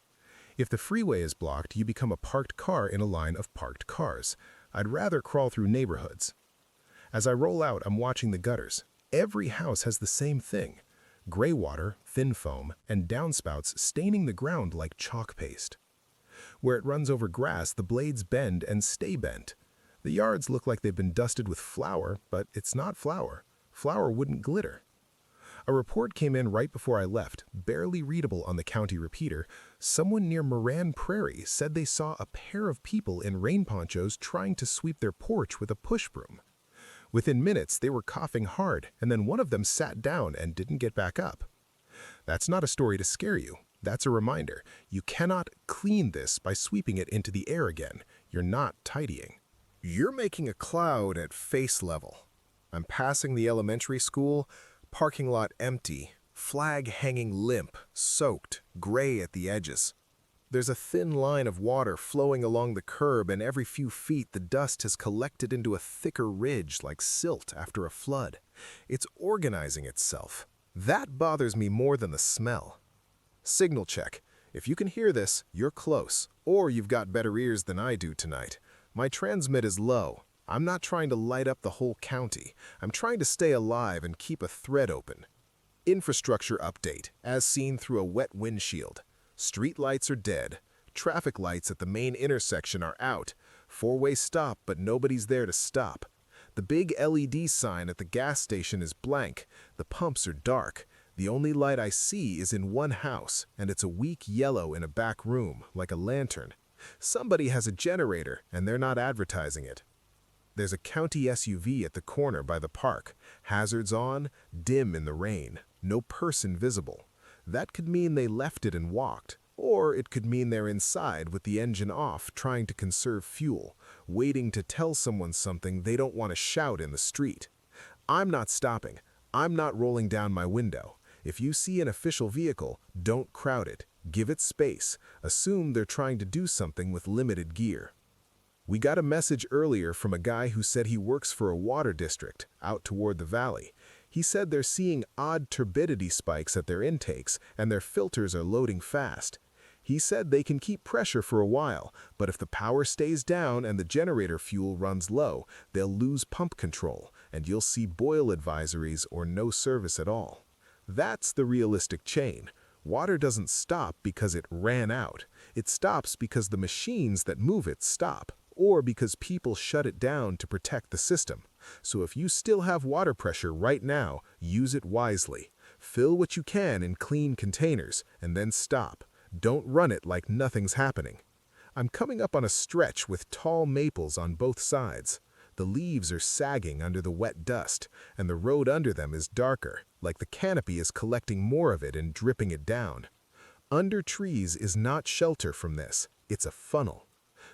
If the freeway is blocked, you become a parked car in a line of parked cars. I'd rather crawl through neighborhoods. As I roll out, I'm watching the gutters. Every house has the same thing. Gray water, thin foam, and downspouts staining the ground like chalk paste. Where it runs over grass, the blades bend and stay bent. The yards look like they've been dusted with flour, but it's not flour. Flour wouldn't glitter. A report came in right before I left, barely readable on the county repeater. Someone near Moran Prairie said they saw a pair of people in rain ponchos trying to sweep their porch with a push broom. Within minutes, they were coughing hard, and then one of them sat down and didn't get back up. That's not a story to scare you. That's a reminder. You cannot clean this by sweeping it into the air again. You're not tidying. You're making a cloud at face level. I'm passing the elementary school, parking lot empty, flag hanging limp, soaked, gray at the edges. There's a thin line of water flowing along the curb, and every few feet the dust has collected into a thicker ridge like silt after a flood. It's organizing itself. That bothers me more than the smell. Signal check. If you can hear this, you're close, or you've got better ears than I do tonight. My transmit is low. I'm not trying to light up the whole county. I'm trying to stay alive and keep a thread open. Infrastructure update, as seen through a wet windshield. Street lights are dead. Traffic lights at the main intersection are out. Four-way stop, but nobody's there to stop. The big LED sign at the gas station is blank. The pumps are dark. The only light I see is in one house, and it's a weak yellow in a back room, like a lantern. Somebody has a generator, and they're not advertising it. There's a county SUV at the corner by the park. Hazards on, dim in the rain. No person visible. That could mean they left it and walked. Or it could mean they're inside with the engine off, trying to conserve fuel, waiting to tell someone something they don't want to shout in the street. I'm not stopping. I'm not rolling down my window. If you see an official vehicle, don't crowd it. Give it space. Assume they're trying to do something with limited gear. We got a message earlier from a guy who said he works for a water district out toward the valley. He said they're seeing odd turbidity spikes at their intakes and their filters are loading fast. He said they can keep pressure for a while, but if the power stays down and the generator fuel runs low, they'll lose pump control, and you'll see boil advisories or no service at all. That's the realistic chain. Water doesn't stop because it ran out. It stops because the machines that move it stop, or because people shut it down to protect the system. So if you still have water pressure right now, use it wisely. Fill what you can in clean containers, and then stop. Don't run it like nothing's happening. I'm coming up on a stretch with tall maples on both sides. The leaves are sagging under the wet dust, and the road under them is darker, like the canopy is collecting more of it and dripping it down. Under trees is not shelter from this, it's a funnel.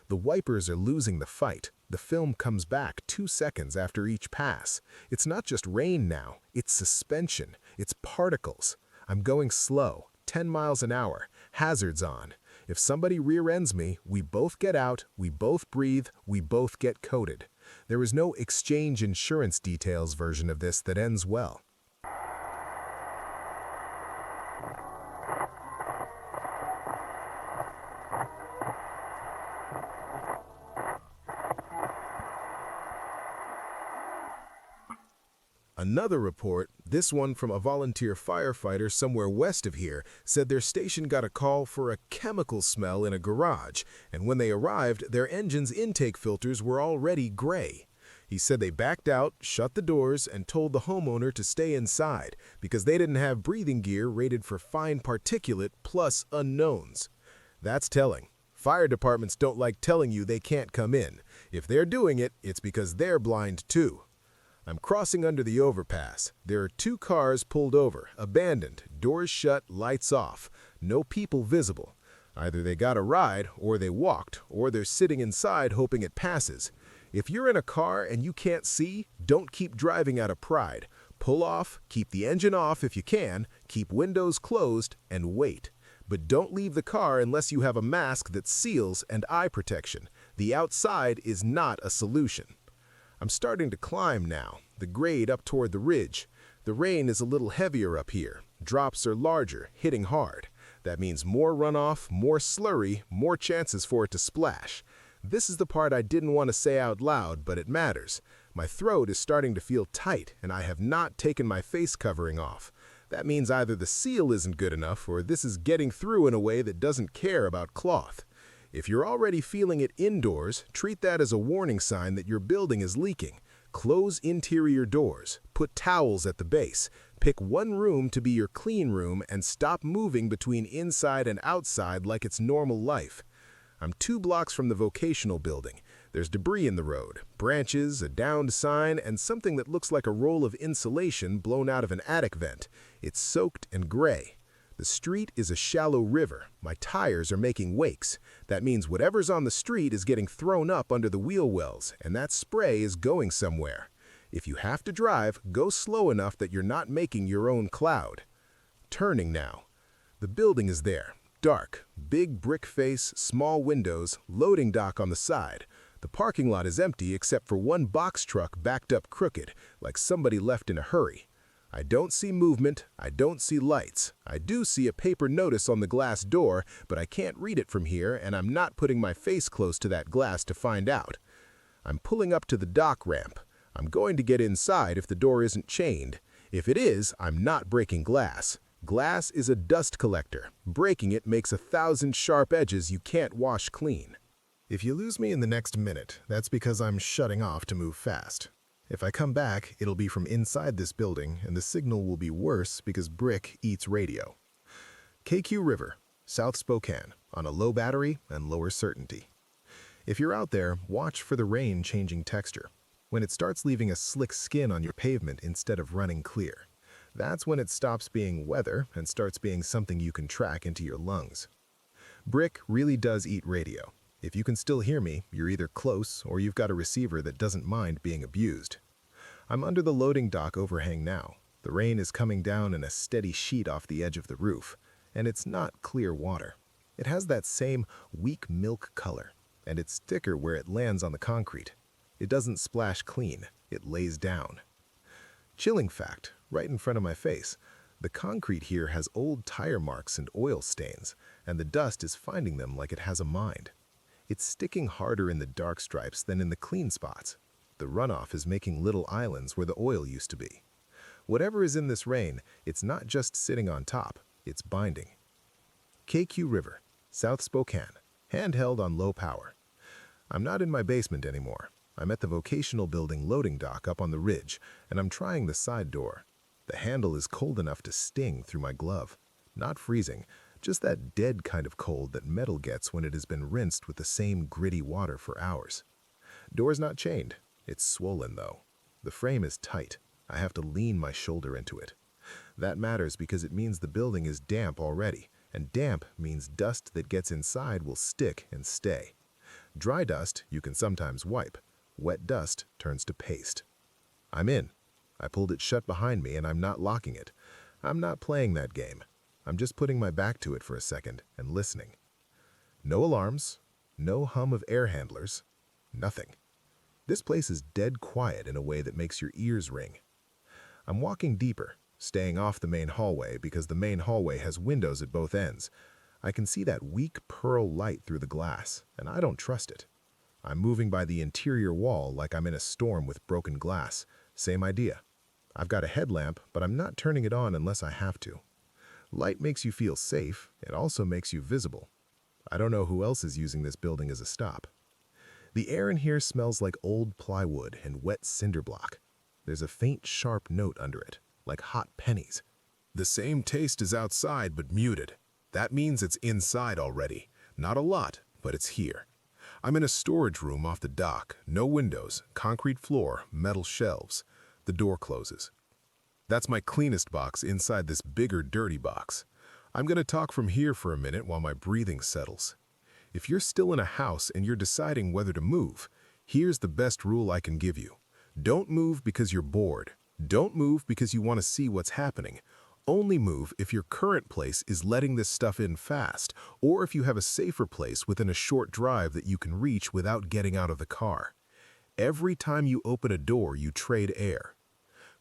The wipers are losing the fight. The film comes back 2 seconds after each pass. It's not just rain now, it's suspension, it's particles. I'm going slow, 10 miles an hour, hazards on. If somebody rear-ends me, we both get out, we both breathe, we both get coated. There is no exchange insurance details version of this that ends well. Another report, this one from a volunteer firefighter somewhere west of here, said their station got a call for a chemical smell in a garage, and when they arrived, their engine's intake filters were already gray. He said they backed out, shut the doors, and told the homeowner to stay inside because they didn't have breathing gear rated for fine particulate plus unknowns. That's telling. Fire departments don't like telling you they can't come in. If they're doing it, it's because they're blind too. I'm crossing under the overpass. There are 2 cars pulled over, abandoned, doors shut, lights off. No people visible. Either they got a ride, or they walked, or they're sitting inside hoping it passes. If you're in a car and you can't see, don't keep driving out of pride. Pull off, keep the engine off if you can, keep windows closed, and wait. But don't leave the car unless you have a mask that seals and eye protection. The outside is not a solution. I'm starting to climb now, the grade up toward the ridge. The rain is a little heavier up here. Drops are larger, hitting hard. That means more runoff, more slurry, more chances for it to splash. This is the part I didn't want to say out loud, but it matters. My throat is starting to feel tight, and I have not taken my face covering off. That means either the seal isn't good enough, or this is getting through in a way that doesn't care about cloth. If you're already feeling it indoors, treat that as a warning sign that your building is leaking. Close interior doors. Put towels at the base. Pick one room to be your clean room and stop moving between inside and outside like it's normal life. I'm 2 blocks from the vocational building. There's debris in the road, branches, a downed sign, and something that looks like a roll of insulation blown out of an attic vent. It's soaked and gray. The street is a shallow river. My tires are making wakes. That means whatever's on the street is getting thrown up under the wheel wells, and that spray is going somewhere. If you have to drive, go slow enough that you're not making your own cloud. Turning now. The building is there. Dark, big brick face, small windows, loading dock on the side. The parking lot is empty except for one box truck backed up crooked, like somebody left in a hurry. I don't see movement, I don't see lights. I do see a paper notice on the glass door, but I can't read it from here, and I'm not putting my face close to that glass to find out. I'm pulling up to the dock ramp. I'm going to get inside if the door isn't chained. If it is, I'm not breaking glass. Glass is a dust collector. Breaking it makes 1,000 sharp edges you can't wash clean. If you lose me in the next minute, that's because I'm shutting off to move fast. If I come back, it'll be from inside this building, and the signal will be worse because brick eats radio. KQ River, South Spokane, on a low battery and lower certainty. If you're out there, watch for the rain changing texture. When it starts leaving a slick skin on your pavement instead of running clear. That's when it stops being weather and starts being something you can track into your lungs. Brick really does eat radio. If you can still hear me, you're either close or you've got a receiver that doesn't mind being abused. I'm under the loading dock overhang now. The rain is coming down in a steady sheet off the edge of the roof, and it's not clear water. It has that same weak milk color, and it's thicker where it lands on the concrete. It doesn't splash clean, it lays down. Chilling fact, right in front of my face, the concrete here has old tire marks and oil stains, and the dust is finding them like it has a mind. It's sticking harder in the dark stripes than in the clean spots. The runoff is making little islands where the oil used to be. Whatever is in this rain, it's not just sitting on top, it's binding. KQ River, South Spokane, handheld on low power. I'm not in my basement anymore. I'm at the vocational building loading dock up on the ridge, and I'm trying the side door. The handle is cold enough to sting through my glove. Not freezing, just that dead kind of cold that metal gets when it has been rinsed with the same gritty water for hours. Door's not chained. It's swollen, though. The frame is tight. I have to lean my shoulder into it. That matters because it means the building is damp already, and damp means dust that gets inside will stick and stay. Dry dust you can sometimes wipe. Wet dust turns to paste. I'm in. I pulled it shut behind me and I'm not locking it. I'm not playing that game. I'm just putting my back to it for a second and listening. No alarms, no hum of air handlers, nothing. This place is dead quiet in a way that makes your ears ring. I'm walking deeper, staying off the main hallway because the main hallway has windows at both ends. I can see that weak pearl light through the glass, and I don't trust it. I'm moving by the interior wall like I'm in a storm with broken glass. Same idea. I've got a headlamp, but I'm not turning it on unless I have to. Light makes you feel safe. It also makes you visible. I don't know who else is using this building as a stop. The air in here smells like old plywood and wet cinder block. There's a faint, sharp note under it, like hot pennies. The same taste as outside, but muted. That means it's inside already. Not a lot, but it's here. I'm in a storage room off the dock. No windows, concrete floor, metal shelves. The door closes. That's my cleanest box inside this bigger, dirty box. I'm going to talk from here for a minute while my breathing settles. If you're still in a house and you're deciding whether to move, here's the best rule I can give you. Don't move because you're bored. Don't move because you want to see what's happening. Only move if your current place is letting this stuff in fast, or if you have a safer place within a short drive that you can reach without getting out of the car. Every time you open a door, you trade air.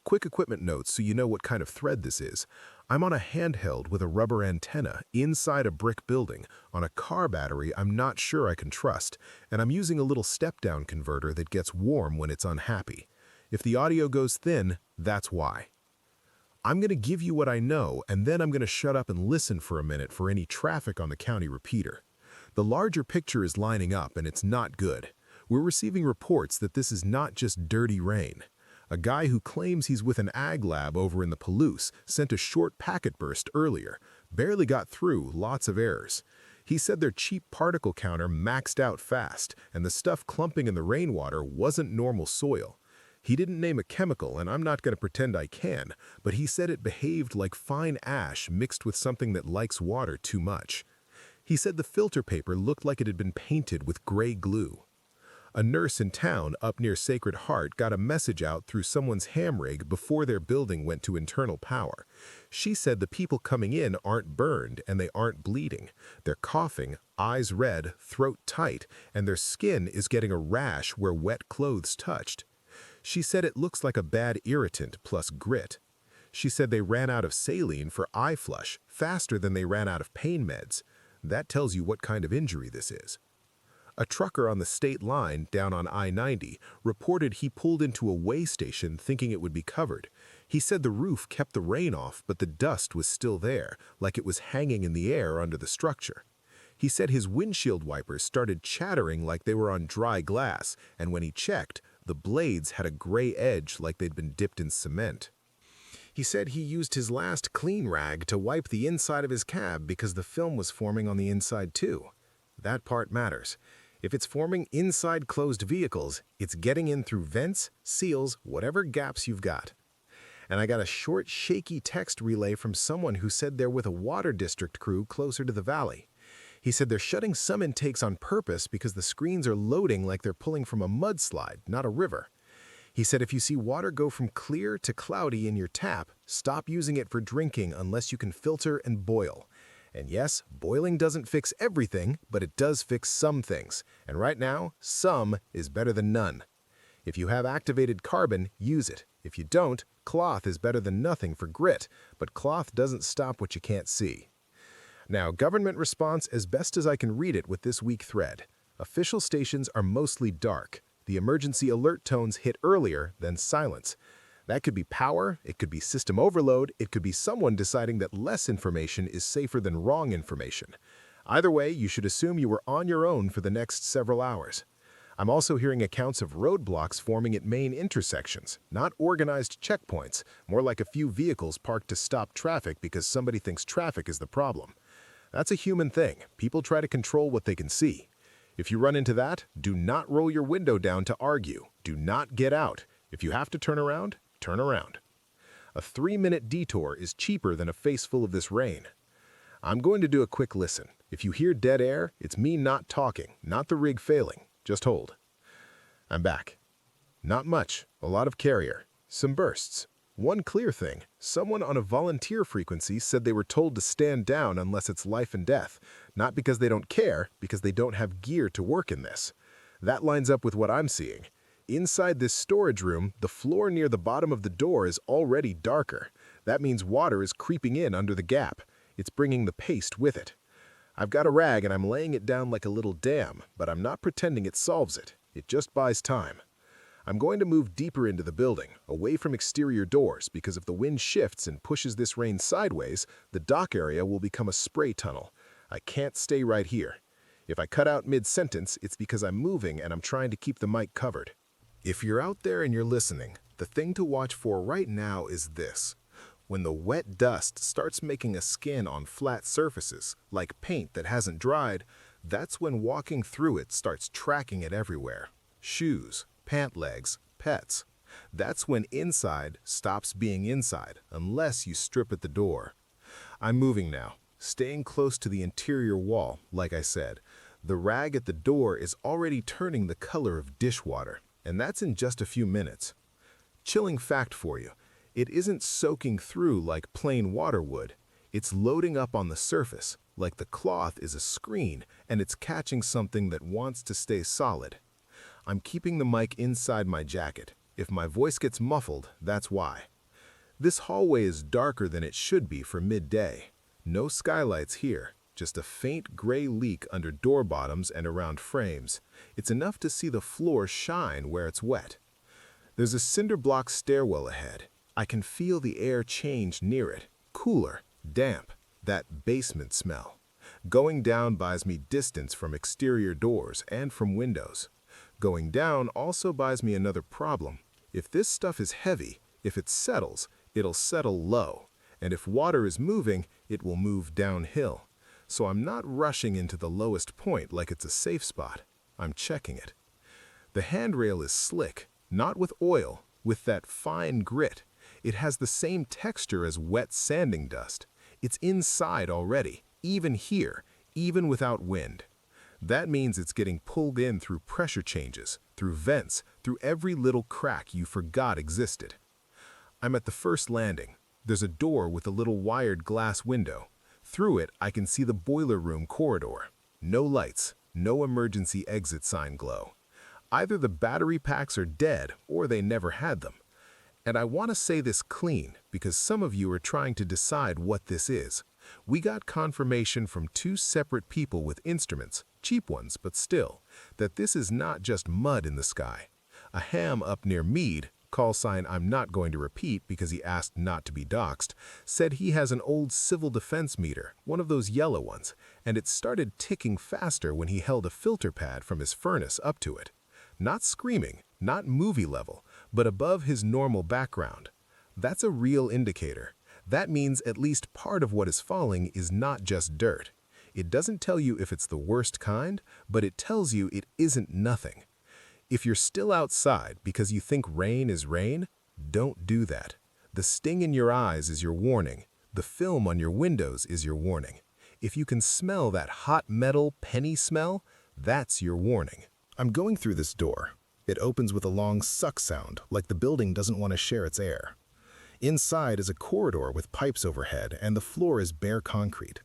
Quick equipment notes so you know what kind of thread this is. I'm on a handheld with a rubber antenna inside a brick building on a car battery I'm not sure I can trust, and I'm using a little step-down converter that gets warm when it's unhappy. If the audio goes thin, that's why. I'm going to give you what I know, and then I'm going to shut up and listen for a minute for any traffic on the county repeater. The larger picture is lining up, and it's not good. We're receiving reports that this is not just dirty rain. A guy who claims he's with an ag lab over in the Palouse sent a short packet burst earlier, barely got through, lots of errors. He said their cheap particle counter maxed out fast, and the stuff clumping in the rainwater wasn't normal soil. He didn't name a chemical, and I'm not going to pretend I can, but he said it behaved like fine ash mixed with something that likes water too much. He said the filter paper looked like it had been painted with gray glue. A nurse in town up near Sacred Heart got a message out through someone's ham rig before their building went to internal power. She said the people coming in aren't burned and they aren't bleeding. They're coughing, eyes red, throat tight, and their skin is getting a rash where wet clothes touched. She said it looks like a bad irritant plus grit. She said they ran out of saline for eye flush faster than they ran out of pain meds. That tells you what kind of injury this is. A trucker on the state line down on I-90 reported he pulled into a weigh station thinking it would be covered. He said the roof kept the rain off, but the dust was still there, like it was hanging in the air under the structure. He said his windshield wipers started chattering like they were on dry glass, and when he checked, the blades had a gray edge like they'd been dipped in cement. He said he used his last clean rag to wipe the inside of his cab because the film was forming on the inside too. That part matters. If it's forming inside closed vehicles, it's getting in through vents, seals, whatever gaps you've got. And I got a short, shaky text relay from someone who said they're with a water district crew closer to the valley. He said they're shutting some intakes on purpose because the screens are loading like they're pulling from a mudslide, not a river. He said if you see water go from clear to cloudy in your tap, stop using it for drinking unless you can filter and boil. And yes, boiling doesn't fix everything, but it does fix some things. And right now, some is better than none. If you have activated carbon, use it. If you don't, cloth is better than nothing for grit, but cloth doesn't stop what you can't see. Now, government response as best as I can read it with this weak thread. Official stations are mostly dark. The emergency alert tones hit earlier than silence. That could be power, it could be system overload, it could be someone deciding that less information is safer than wrong information. Either way, you should assume you were on your own for the next several hours. I'm also hearing accounts of roadblocks forming at main intersections, not organized checkpoints, more like a few vehicles parked to stop traffic because somebody thinks traffic is the problem. That's a human thing. People try to control what they can see. If you run into that, do not roll your window down to argue. Do not get out. If you have to turn around, turn around. A 3-minute detour is cheaper than a face full of this rain. I'm going to do a quick listen. If you hear dead air, it's me not talking, not the rig failing. Just hold. I'm back. Not much. A lot of carrier. Some bursts. One clear thing. Someone on a volunteer frequency said they were told to stand down unless it's life and death. Not because they don't care, because they don't have gear to work in this. That lines up with what I'm seeing. Inside this storage room, the floor near the bottom of the door is already darker. That means water is creeping in under the gap. It's bringing the paste with it. I've got a rag and I'm laying it down like a little dam, but I'm not pretending it solves it. It just buys time. I'm going to move deeper into the building, away from exterior doors, because if the wind shifts and pushes this rain sideways, the dock area will become a spray tunnel. I can't stay right here. If I cut out mid-sentence, it's because I'm moving and I'm trying to keep the mic covered. If you're out there and you're listening, the thing to watch for right now is this. When the wet dust starts making a skin on flat surfaces, like paint that hasn't dried, that's when walking through it starts tracking it everywhere. Shoes, pant legs, pets. That's when inside stops being inside, unless you strip at the door. I'm moving now, staying close to the interior wall, like I said. The rag at the door is already turning the color of dishwater. And that's in just a few minutes. Chilling fact for you, it isn't soaking through like plain water would. It's loading up on the surface, like the cloth is a screen and it's catching something that wants to stay solid. I'm keeping the mic inside my jacket. If my voice gets muffled, that's why. This hallway is darker than it should be for midday. No skylights here. Just a faint gray leak under door bottoms and around frames. It's enough to see the floor shine where it's wet. There's a cinder block stairwell ahead. I can feel the air change near it. Cooler, damp, that basement smell. Going down buys me distance from exterior doors and from windows. Going down also buys me another problem. If this stuff is heavy, if it settles, it'll settle low. And if water is moving, it will move downhill. So I'm not rushing into the lowest point like it's a safe spot. I'm checking it. The handrail is slick, not with oil, with that fine grit. It has the same texture as wet sanding dust. It's inside already, even here, even without wind. That means it's getting pulled in through pressure changes, through vents, through every little crack you forgot existed. I'm at the first landing. There's a door with a little wired glass window. Through it, I can see the boiler room corridor. No lights, no emergency exit sign glow. Either the battery packs are dead or they never had them. And I want to say this clean because some of you are trying to decide what this is. We got confirmation from two separate people with instruments, cheap ones but still, that this is not just mud in the sky. A ham up near Mead, call sign I'm not going to repeat because he asked not to be doxxed, said he has an old civil defense meter, one of those yellow ones, and it started ticking faster when he held a filter pad from his furnace up to it. Not screaming, not movie level, but above his normal background. That's a real indicator. That means at least part of what is falling is not just dirt. It doesn't tell you if it's the worst kind, but it tells you it isn't nothing. If you're still outside because you think rain is rain, don't do that. The sting in your eyes is your warning. The film on your windows is your warning. If you can smell that hot metal penny smell, that's your warning. I'm going through this door. It opens with a long suck sound, like the building doesn't want to share its air. Inside is a corridor with pipes overhead, and the floor is bare concrete.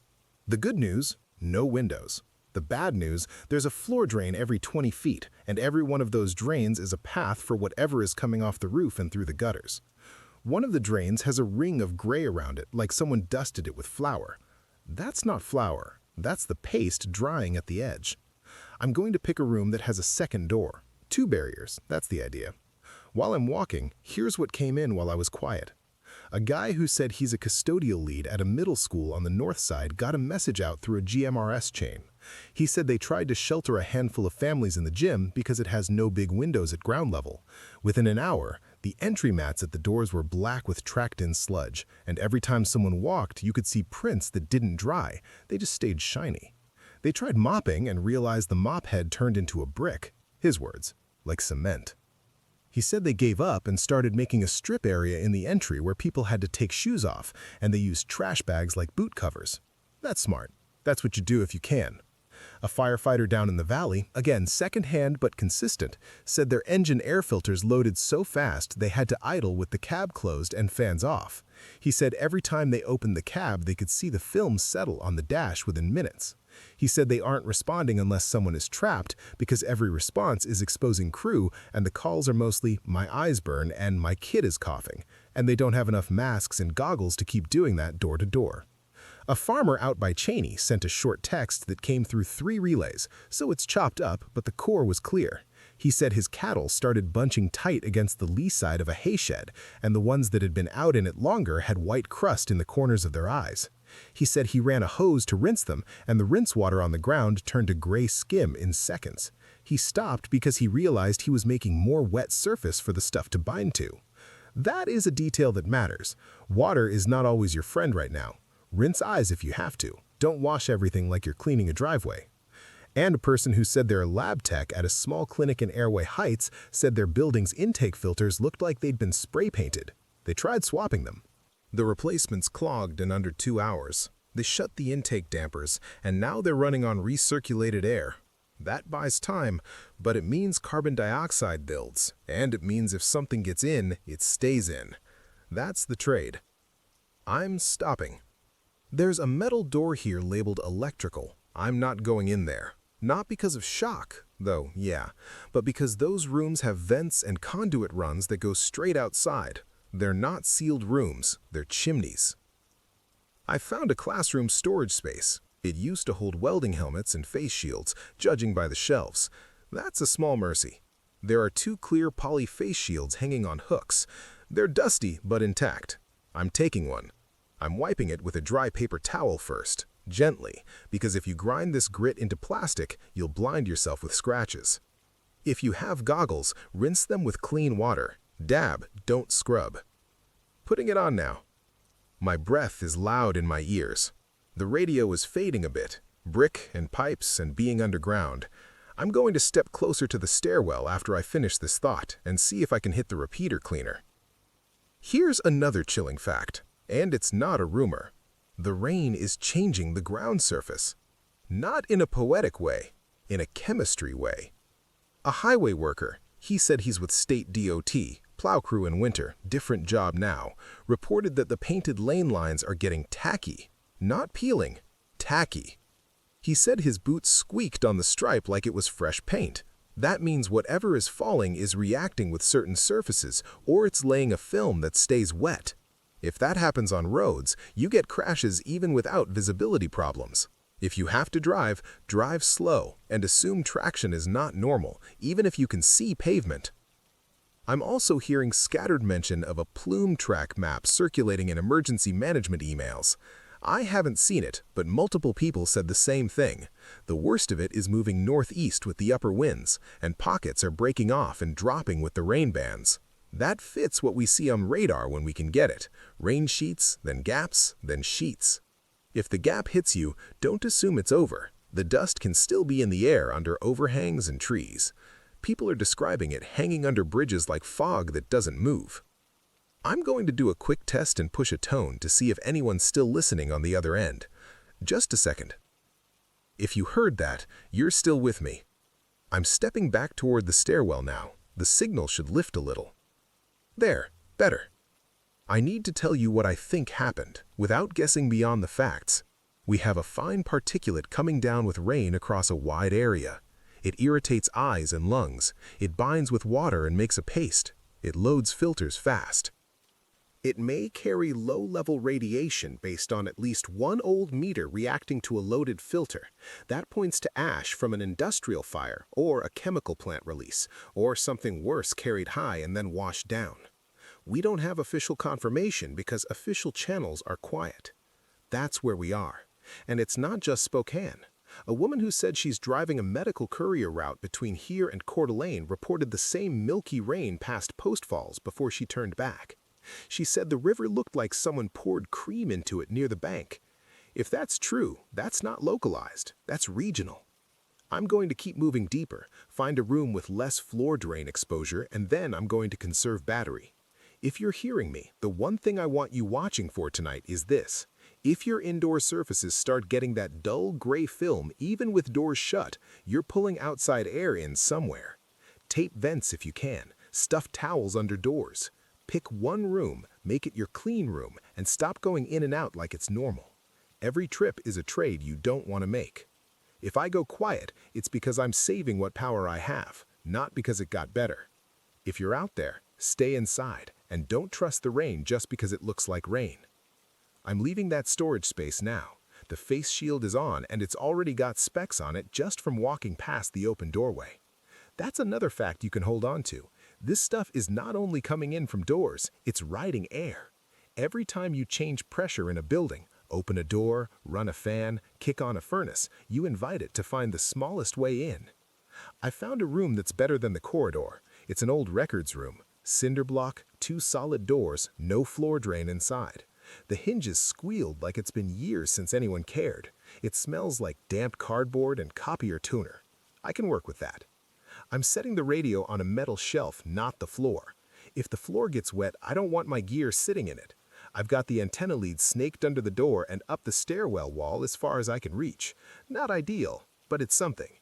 The good news, no windows. The bad news, there's a floor drain every 20 feet, and every one of those drains is a path for whatever is coming off the roof and through the gutters. One of the drains has a ring of gray around it, like someone dusted it with flour. That's not flour. That's the paste drying at the edge. I'm going to pick a room that has a second door. 2 barriers, that's the idea. While I'm walking, here's what came in while I was quiet. A guy who said he's a custodial lead at a middle school on the north side got a message out through a GMRS chain. He said they tried to shelter a handful of families in the gym because it has no big windows at ground level. Within an hour, the entry mats at the doors were black with tracked-in sludge, and every time someone walked, you could see prints that didn't dry. They just stayed shiny. They tried mopping and realized the mop head turned into a brick. His words, like cement. He said they gave up and started making a strip area in the entry where people had to take shoes off, and they used trash bags like boot covers. That's smart. That's what you do if you can. A firefighter down in the valley, again second-hand but consistent, said their engine air filters loaded so fast they had to idle with the cab closed and fans off. He said every time they opened the cab they could see the film settle on the dash within minutes. He said they aren't responding unless someone is trapped because every response is exposing crew and the calls are mostly "my eyes burn" and "my kid is coughing," and they don't have enough masks and goggles to keep doing that door to door. A farmer out by Cheney sent a short text that came through 3 relays, so it's chopped up, but the core was clear. He said his cattle started bunching tight against the lee side of a hay shed, and the ones that had been out in it longer had white crust in the corners of their eyes. He said he ran a hose to rinse them, and the rinse water on the ground turned to gray skim in seconds. He stopped because he realized he was making more wet surface for the stuff to bind to. That is a detail that matters. Water is not always your friend right now. Rinse eyes if you have to. Don't wash everything like you're cleaning a driveway. And a person who said they're a lab tech at a small clinic in Airway Heights said their building's intake filters looked like they'd been spray painted. They tried swapping them. The replacements clogged in under 2 hours. They shut the intake dampers, and now they're running on recirculated air. That buys time, but it means carbon dioxide builds, and it means if something gets in, it stays in. That's the trade. I'm stopping. There's a metal door here labeled electrical. I'm not going in there. Not because of shock, though, yeah, but because those rooms have vents and conduit runs that go straight outside. They're not sealed rooms, they're chimneys. I found a classroom storage space. It used to hold welding helmets and face shields, judging by the shelves. That's a small mercy. There are 2 clear poly face shields hanging on hooks. They're dusty but intact. I'm taking one. I'm wiping it with a dry paper towel first, gently, because if you grind this grit into plastic, you'll blind yourself with scratches. If you have goggles, rinse them with clean water. Dab, don't scrub. Putting it on now. My breath is loud in my ears. The radio is fading a bit, brick and pipes and being underground. I'm going to step closer to the stairwell after I finish this thought and see if I can hit the repeater cleaner. Here's another chilling fact, and it's not a rumor. The rain is changing the ground surface. Not in a poetic way, in a chemistry way. A highway worker, he said he's with State DOT, plow crew in winter, different job now, reported that the painted lane lines are getting tacky. Not peeling, tacky. He said his boots squeaked on the stripe like it was fresh paint. That means whatever is falling is reacting with certain surfaces, or it's laying a film that stays wet. If that happens on roads, you get crashes even without visibility problems. If you have to drive, drive slow and assume traction is not normal, even if you can see pavement. I'm also hearing scattered mention of a plume track map circulating in emergency management emails. I haven't seen it, but multiple people said the same thing. The worst of it is moving northeast with the upper winds, and pockets are breaking off and dropping with the rain bands. That fits what we see on radar when we can get it. Rain sheets, then gaps, then sheets. If the gap hits you, don't assume it's over. The dust can still be in the air under overhangs and trees. People are describing it hanging under bridges like fog that doesn't move. I'm going to do a quick test and push a tone to see if anyone's still listening on the other end. Just a second. If you heard that, you're still with me. I'm stepping back toward the stairwell now. The signal should lift a little. There, better. I need to tell you what I think happened, without guessing beyond the facts. We have a fine particulate coming down with rain across a wide area. It irritates eyes and lungs. It binds with water and makes a paste. It loads filters fast. It may carry low-level radiation based on at least one old meter reacting to a loaded filter. That points to ash from an industrial fire or a chemical plant release, or something worse carried high and then washed down. We don't have official confirmation because official channels are quiet. That's where we are. And it's not just Spokane. A woman who said she's driving a medical courier route between here and Coeur d'Alene reported the same milky rain past Post Falls before she turned back. She said the river looked like someone poured cream into it near the bank. If that's true, that's not localized, that's regional. I'm going to keep moving deeper, find a room with less floor drain exposure, and then I'm going to conserve battery. If you're hearing me, the one thing I want you watching for tonight is this. If your indoor surfaces start getting that dull gray film even with doors shut, you're pulling outside air in somewhere. Tape vents if you can, stuff towels under doors. Pick one room, make it your clean room, and stop going in and out like it's normal. Every trip is a trade you don't want to make. If I go quiet, it's because I'm saving what power I have, not because it got better. If you're out there, stay inside, and don't trust the rain just because it looks like rain. I'm leaving that storage space now. The face shield is on, and it's already got specks on it just from walking past the open doorway. That's another fact you can hold on to. This stuff is not only coming in from doors, it's riding air. Every time you change pressure in a building, open a door, run a fan, kick on a furnace, you invite it to find the smallest way in. I found a room that's better than the corridor. It's an old records room. Cinder block, 2 solid doors, no floor drain inside. The hinges squealed like it's been years since anyone cared. It smells like damp cardboard and copier tuner. I can work with that. I'm setting the radio on a metal shelf, not the floor. If the floor gets wet, I don't want my gear sitting in it. I've got the antenna lead snaked under the door and up the stairwell wall as far as I can reach. Not ideal, but it's something.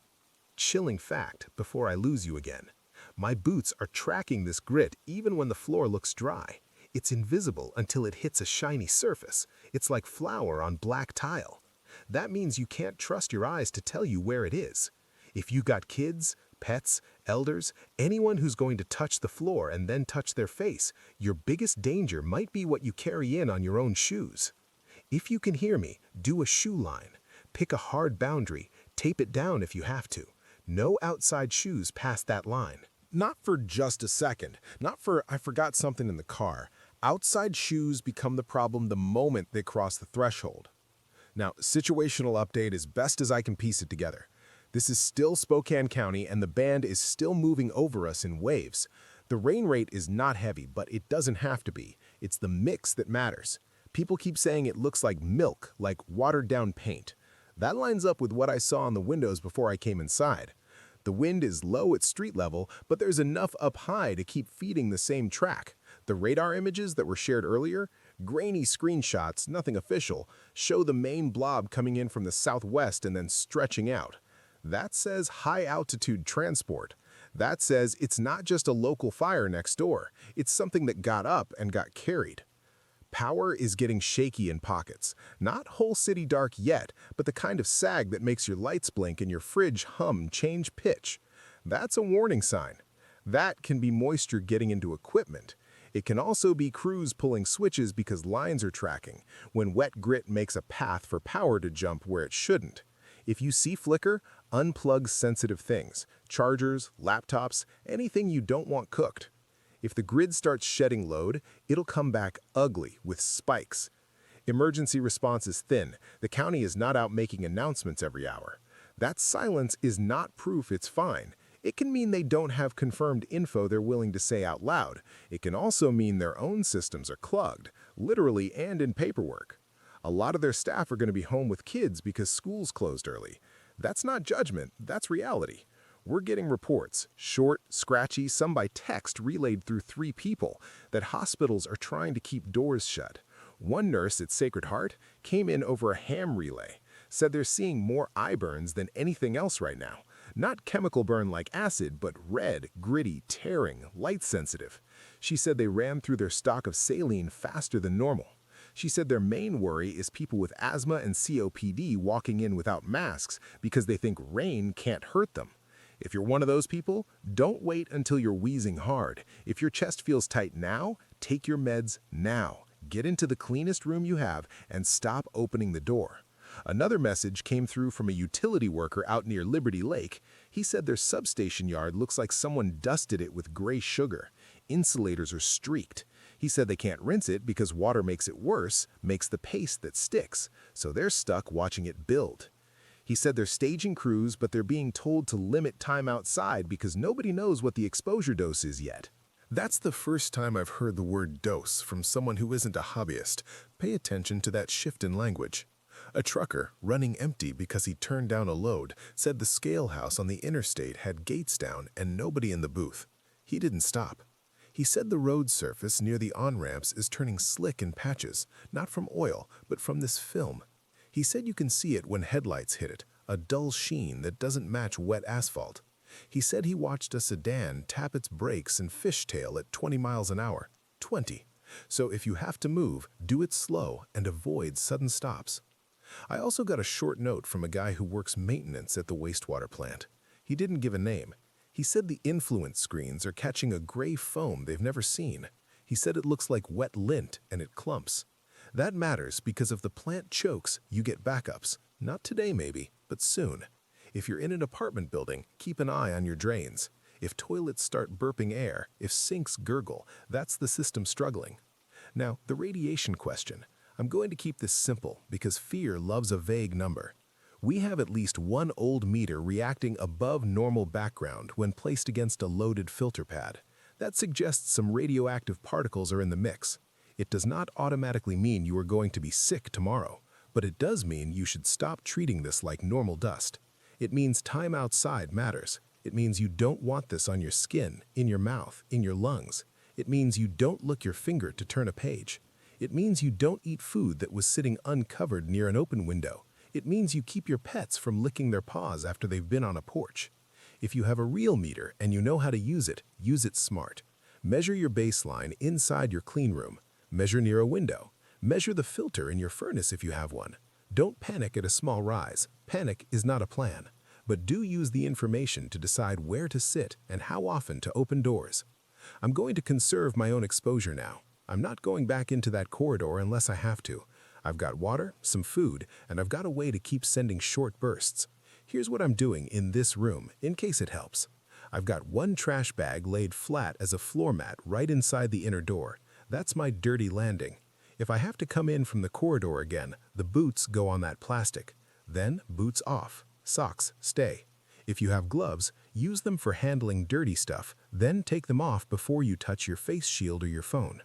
Chilling fact before I lose you again. My boots are tracking this grit even when the floor looks dry. It's invisible until it hits a shiny surface. It's like flour on black tile. That means you can't trust your eyes to tell you where it is. If you got kids, pets, elders, anyone who's going to touch the floor and then touch their face, your biggest danger might be what you carry in on your own shoes. If you can hear me, do a shoe line. Pick a hard boundary, tape it down if you have to. No outside shoes past that line. Not for just a second, not for I forgot something in the car. Outside shoes become the problem the moment they cross the threshold. Now, situational update as best as I can piece it together. This is still Spokane County and the band is still moving over us in waves. The The rain rate is not heavy, but it doesn't have to be. It's the mix that matters. People keep saying it looks like milk, like watered-down paint. That lines up with what I saw on the windows before I came inside. The wind is low at street level, but there's enough up high to keep feeding the same track. The radar images that were shared earlier, grainy screenshots, nothing official, show the main blob coming in from the southwest and then stretching out. That says high-altitude transport. That says it's not just a local fire next door. It's something that got up and got carried. Power is getting shaky in pockets. Not whole city dark yet, but the kind of sag that makes your lights blink and your fridge hum change pitch. That's a warning sign. That can be moisture getting into equipment. It can also be crews pulling switches because lines are tracking, when wet grit makes a path for power to jump where it shouldn't. If you see flicker, unplug sensitive things, chargers, laptops, anything you don't want cooked. If the grid starts shedding load, it'll come back ugly with spikes. Emergency response is thin. The county is not out making announcements every hour. That silence is not proof it's fine. It can mean they don't have confirmed info they're willing to say out loud. It can also mean their own systems are clogged, literally and in paperwork. A lot of their staff are going to be home with kids because schools closed early. That's not judgment, that's reality. We're getting reports, short, scratchy, some by text relayed through 3 people, that hospitals are trying to keep doors shut. One nurse at Sacred Heart came in over a ham relay, said they're seeing more eye burns than anything else right now. Not chemical burn like acid, but red, gritty, tearing, light-sensitive. She said they ran through their stock of saline faster than normal. She said their main worry is people with asthma and COPD walking in without masks because they think rain can't hurt them. If you're one of those people, don't wait until you're wheezing hard. If your chest feels tight now, take your meds now. Get into the cleanest room you have and stop opening the door. Another message came through from a utility worker out near Liberty Lake. He said their substation yard looks like someone dusted it with gray sugar. Insulators are streaked. He said they can't rinse it because water makes it worse, makes the paste that sticks, so they're stuck watching it build. He said they're staging crews, but they're being told to limit time outside because nobody knows what the exposure dose is yet. That's the first time I've heard the word dose from someone who isn't a hobbyist. Pay attention to that shift in language. A trucker, running empty because he turned down a load, said the scale house on the interstate had gates down and nobody in the booth. He didn't stop. He said the road surface near the on-ramps is turning slick in patches, not from oil, but from this film. He said you can see it when headlights hit it, a dull sheen that doesn't match wet asphalt. He said he watched a sedan tap its brakes and fishtail at 20 miles an hour. 20. So if you have to move, do it slow and avoid sudden stops. I also got a short note from a guy who works maintenance at the wastewater plant. He didn't give a name. He said the influence screens are catching a gray foam they've never seen. He said it looks like wet lint and it clumps. That matters because if the plant chokes, you get backups. Not today maybe, but soon. If you're in an apartment building, keep an eye on your drains. If toilets start burping air, if sinks gurgle, that's the system struggling. Now, the radiation question. I'm going to keep this simple because fear loves a vague number. We have at least one old meter reacting above normal background when placed against a loaded filter pad. That suggests some radioactive particles are in the mix. It does not automatically mean you are going to be sick tomorrow, but it does mean you should stop treating this like normal dust. It means time outside matters. It means you don't want this on your skin, in your mouth, in your lungs. It means you don't lick your finger to turn a page. It means you don't eat food that was sitting uncovered near an open window. It means you keep your pets from licking their paws after they've been on a porch. If you have a real meter and you know how to use it smart. Measure your baseline inside your clean room. Measure near a window. Measure the filter in your furnace if you have one. Don't panic at a small rise. Panic is not a plan. But do use the information to decide where to sit and how often to open doors. I'm going to conserve my own exposure now. I'm not going back into that corridor unless I have to. I've got water, some food, and I've got a way to keep sending short bursts. Here's what I'm doing in this room, in case it helps. I've got one trash bag laid flat as a floor mat right inside the inner door. That's my dirty landing. If I have to come in from the corridor again, the boots go on that plastic. Then boots off. Socks stay. If you have gloves, Use them for handling dirty stuff, then take them off before you touch your face shield or your phone.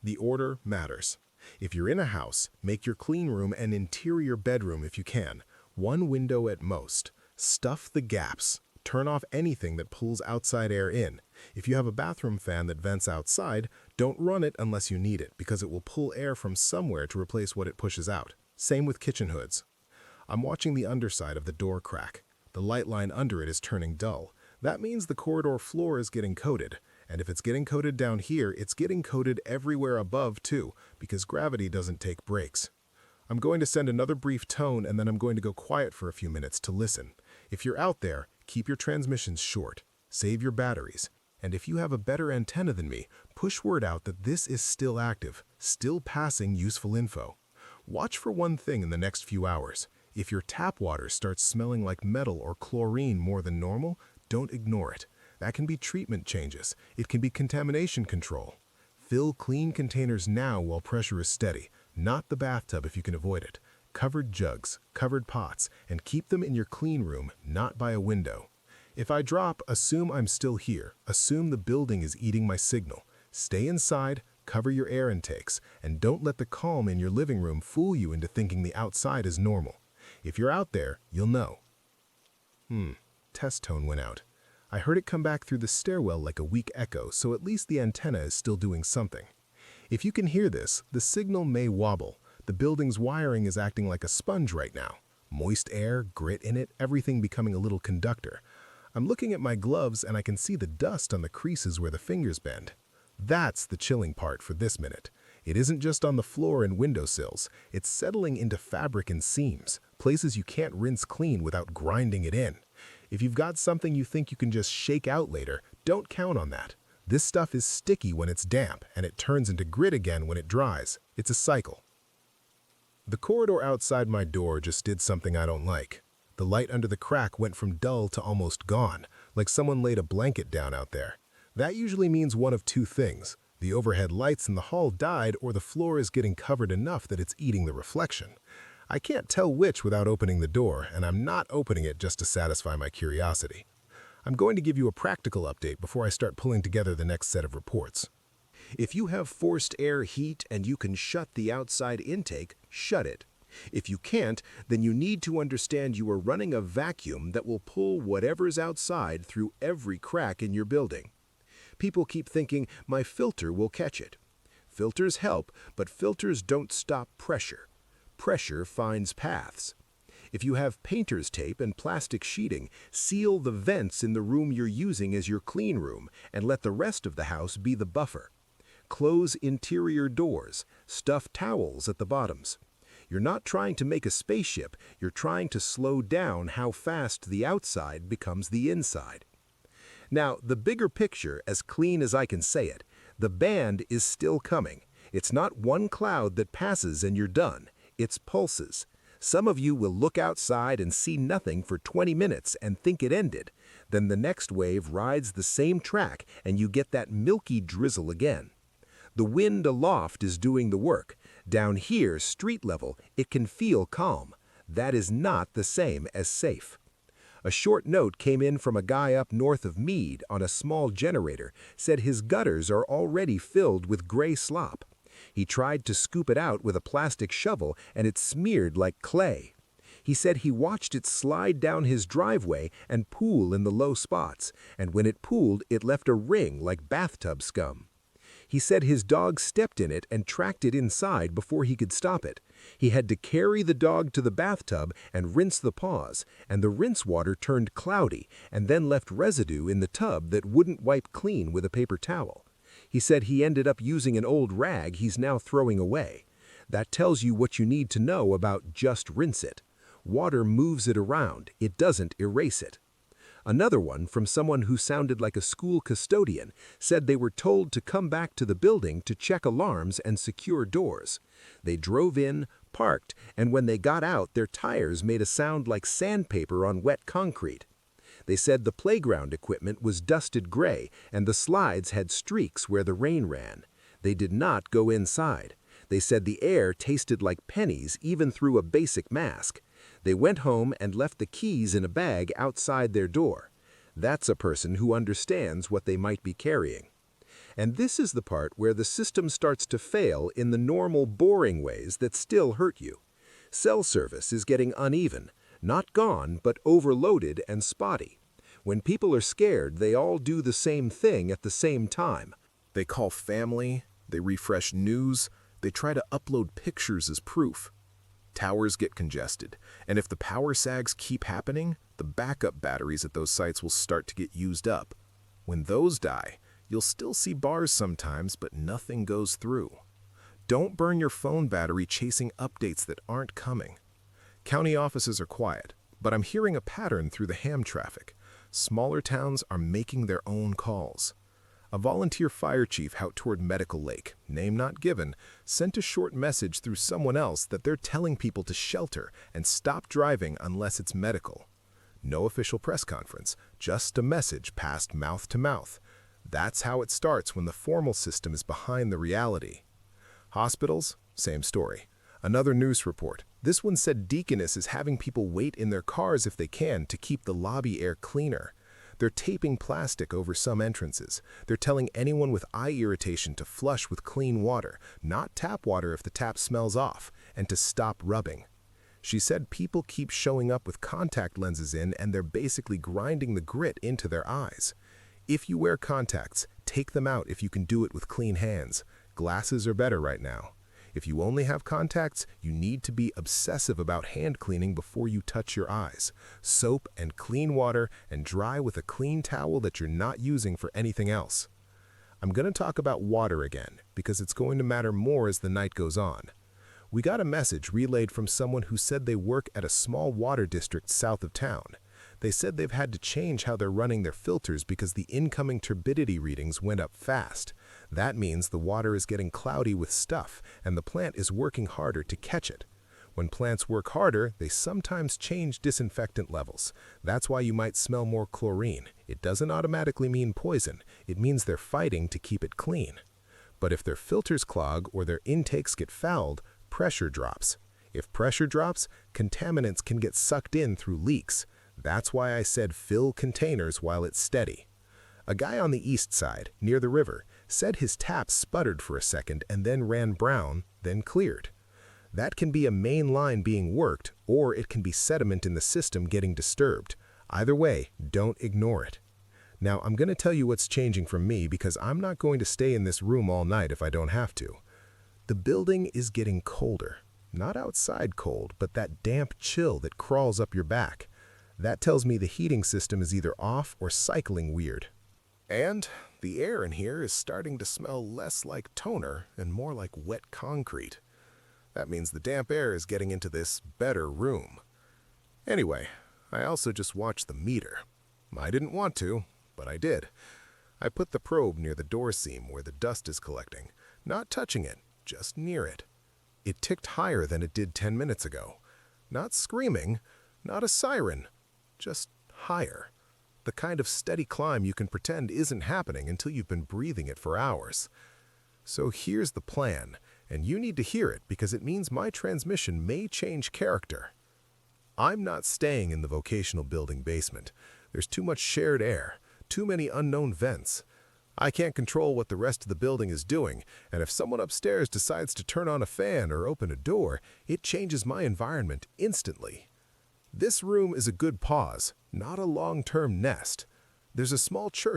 The order matters. If you're in a house, make your clean room an interior bedroom if you can. One window at most. Stuff the gaps. Turn off anything that pulls outside air in. If you have a bathroom fan that vents outside, don't run it unless you need it, because it will pull air from somewhere to replace what it pushes out. Same with kitchen hoods. I'm watching the underside of the door crack. The light line under it is turning dull. That means the corridor floor is getting coated. And if it's getting coated down here, it's getting coated everywhere above too, because gravity doesn't take breaks. I'm going to send another brief tone, and then I'm going to go quiet for a few minutes to listen. If you're out there, keep your transmissions short. Save your batteries. And if you have a better antenna than me, push word out that this is still active, still passing useful info. Watch for one thing in the next few hours. If your tap water starts smelling like metal or chlorine more than normal, don't ignore it. That can be treatment changes. It can be contamination control. Fill clean containers now while pressure is steady, not the bathtub if you can avoid it. Covered jugs, covered pots, and keep them in your clean room, not by a window. If I drop, assume I'm still here. Assume the building is eating my signal. Stay inside, cover your air intakes, and don't let the calm in your living room fool you into thinking the outside is normal. If you're out there, you'll know. Test tone went out. I heard it come back through the stairwell like a weak echo, so at least the antenna is still doing something. If you can hear this, the signal may wobble. The building's wiring is acting like a sponge right now. Moist air, grit in it, everything becoming a little conductor. I'm looking at my gloves and I can see the dust on the creases where the fingers bend. That's the chilling part for this minute. It isn't just on the floor and windowsills. It's settling into fabric and seams, places you can't rinse clean without grinding it in. If you've got something you think you can just shake out later, don't count on that. This stuff is sticky when it's damp, and it turns into grit again when it dries. It's a cycle. The corridor outside my door just did something I don't like. The light under the crack went from dull to almost gone, like someone laid a blanket down out there. That usually means one of two things. The overhead lights in the hall died, or the floor is getting covered enough that it's eating the reflection. I can't tell which without opening the door, and I'm not opening it just to satisfy my curiosity. I'm going to give you a practical update before I start pulling together the next set of reports. If you have forced air heat and you can shut the outside intake, shut it. If you can't, then you need to understand you are running a vacuum that will pull whatever's outside through every crack in your building. People keep thinking, my filter will catch it. Filters help, but filters don't stop pressure. Pressure finds paths. If you have painter's tape and plastic sheeting, seal the vents in the room you're using as your clean room and let the rest of the house be the buffer. Close interior doors, stuff towels at the bottoms. You're not trying to make a spaceship, you're trying to slow down how fast the outside becomes the inside. Now, the bigger picture, as clean as I can say it, the band is still coming. It's not one cloud that passes and you're done. It's pulses. Some of you will look outside and see nothing for 20 minutes and think it ended. Then the next wave rides the same track and you get that milky drizzle again. The wind aloft is doing the work. Down here, street level, it can feel calm. That is not the same as safe. A short note came in from a guy up north of Meade on a small generator, said his gutters are already filled with gray slop. He tried to scoop it out with a plastic shovel and it smeared like clay. He said he watched it slide down his driveway and pool in the low spots, and when it pooled, it left a ring like bathtub scum. He said his dog stepped in it and tracked it inside before he could stop it. He had to carry the dog to the bathtub and rinse the paws, and the rinse water turned cloudy and then left residue in the tub that wouldn't wipe clean with a paper towel. He said he ended up using an old rag he's now throwing away. That tells you what you need to know about just rinse it. Water moves it around, it doesn't erase it. Another one, from someone who sounded like a school custodian, said they were told to come back to the building to check alarms and secure doors. They drove in, parked, and when they got out, their tires made a sound like sandpaper on wet concrete. They said the playground equipment was dusted gray and the slides had streaks where the rain ran. They did not go inside. They said the air tasted like pennies even through a basic mask. They went home and left the keys in a bag outside their door. That's a person who understands what they might be carrying. And this is the part where the system starts to fail in the normal, boring ways that still hurt you. Cell service is getting uneven, not gone, but overloaded and spotty. When people are scared, they all do the same thing at the same time. They call family, they refresh news, they try to upload pictures as proof. Towers get congested, and if the power sags keep happening, the backup batteries at those sites will start to get used up. When those die, you'll still see bars sometimes, but nothing goes through. Don't burn your phone battery chasing updates that aren't coming. County offices are quiet, but I'm hearing a pattern through the ham traffic. Smaller towns are making their own calls. A volunteer fire chief out toward Medical Lake, name not given, sent a short message through someone else that they're telling people to shelter and stop driving unless it's medical. No official press conference, just a message passed mouth to mouth. That's how it starts when the formal system is behind the reality. Hospitals, same story. Another news report. This one said Deaconess is having people wait in their cars if they can to keep the lobby air cleaner. They're taping plastic over some entrances. They're telling anyone with eye irritation to flush with clean water, not tap water if the tap smells off, and to stop rubbing. She said people keep showing up with contact lenses in and they're basically grinding the grit into their eyes. If you wear contacts, take them out if you can do it with clean hands. Glasses are better right now. If you only have contacts, you need to be obsessive about hand cleaning before you touch your eyes. Soap and clean water and dry with a clean towel that you're not using for anything else. I'm going to talk about water again because it's going to matter more as the night goes on. We got a message relayed from someone who said they work at a small water district south of town. They said they've had to change how they're running their filters because the incoming turbidity readings went up fast. That means the water is getting cloudy with stuff, and the plant is working harder to catch it. When plants work harder, they sometimes change disinfectant levels. That's why you might smell more chlorine. It doesn't automatically mean poison. It means they're fighting to keep it clean. But if their filters clog or their intakes get fouled, pressure drops. If pressure drops, contaminants can get sucked in through leaks. That's why I said fill containers while it's steady. A guy on the east side, near the river, said his tap sputtered for a second and then ran brown, then cleared. That can be a main line being worked, or it can be sediment in the system getting disturbed. Either way, don't ignore it. Now, I'm going to tell you what's changing from me because I'm not going to stay in this room all night if I don't have to. The building is getting colder. Not outside cold, but that damp chill that crawls up your back. That tells me the heating system is either off or cycling weird. And the air in here is starting to smell less like toner and more like wet concrete. That means the damp air is getting into this better room. Anyway, I also just watched the meter. I didn't want to, but I did. I put the probe near the door seam where the dust is collecting, not touching it, just near it. It ticked higher than it did 10 minutes ago. Not screaming, not a siren, just higher. The kind of steady climb you can pretend isn't happening until you've been breathing it for hours. So here's the plan, and you need to hear it because it means my transmission may change character. I'm not staying in the vocational building basement. There's too much shared air, too many unknown vents. I can't control what the rest of the building is doing, and if someone upstairs decides to turn on a fan or open a door, it changes my environment instantly. This room is a good pause, not a long-term nest. There's a small church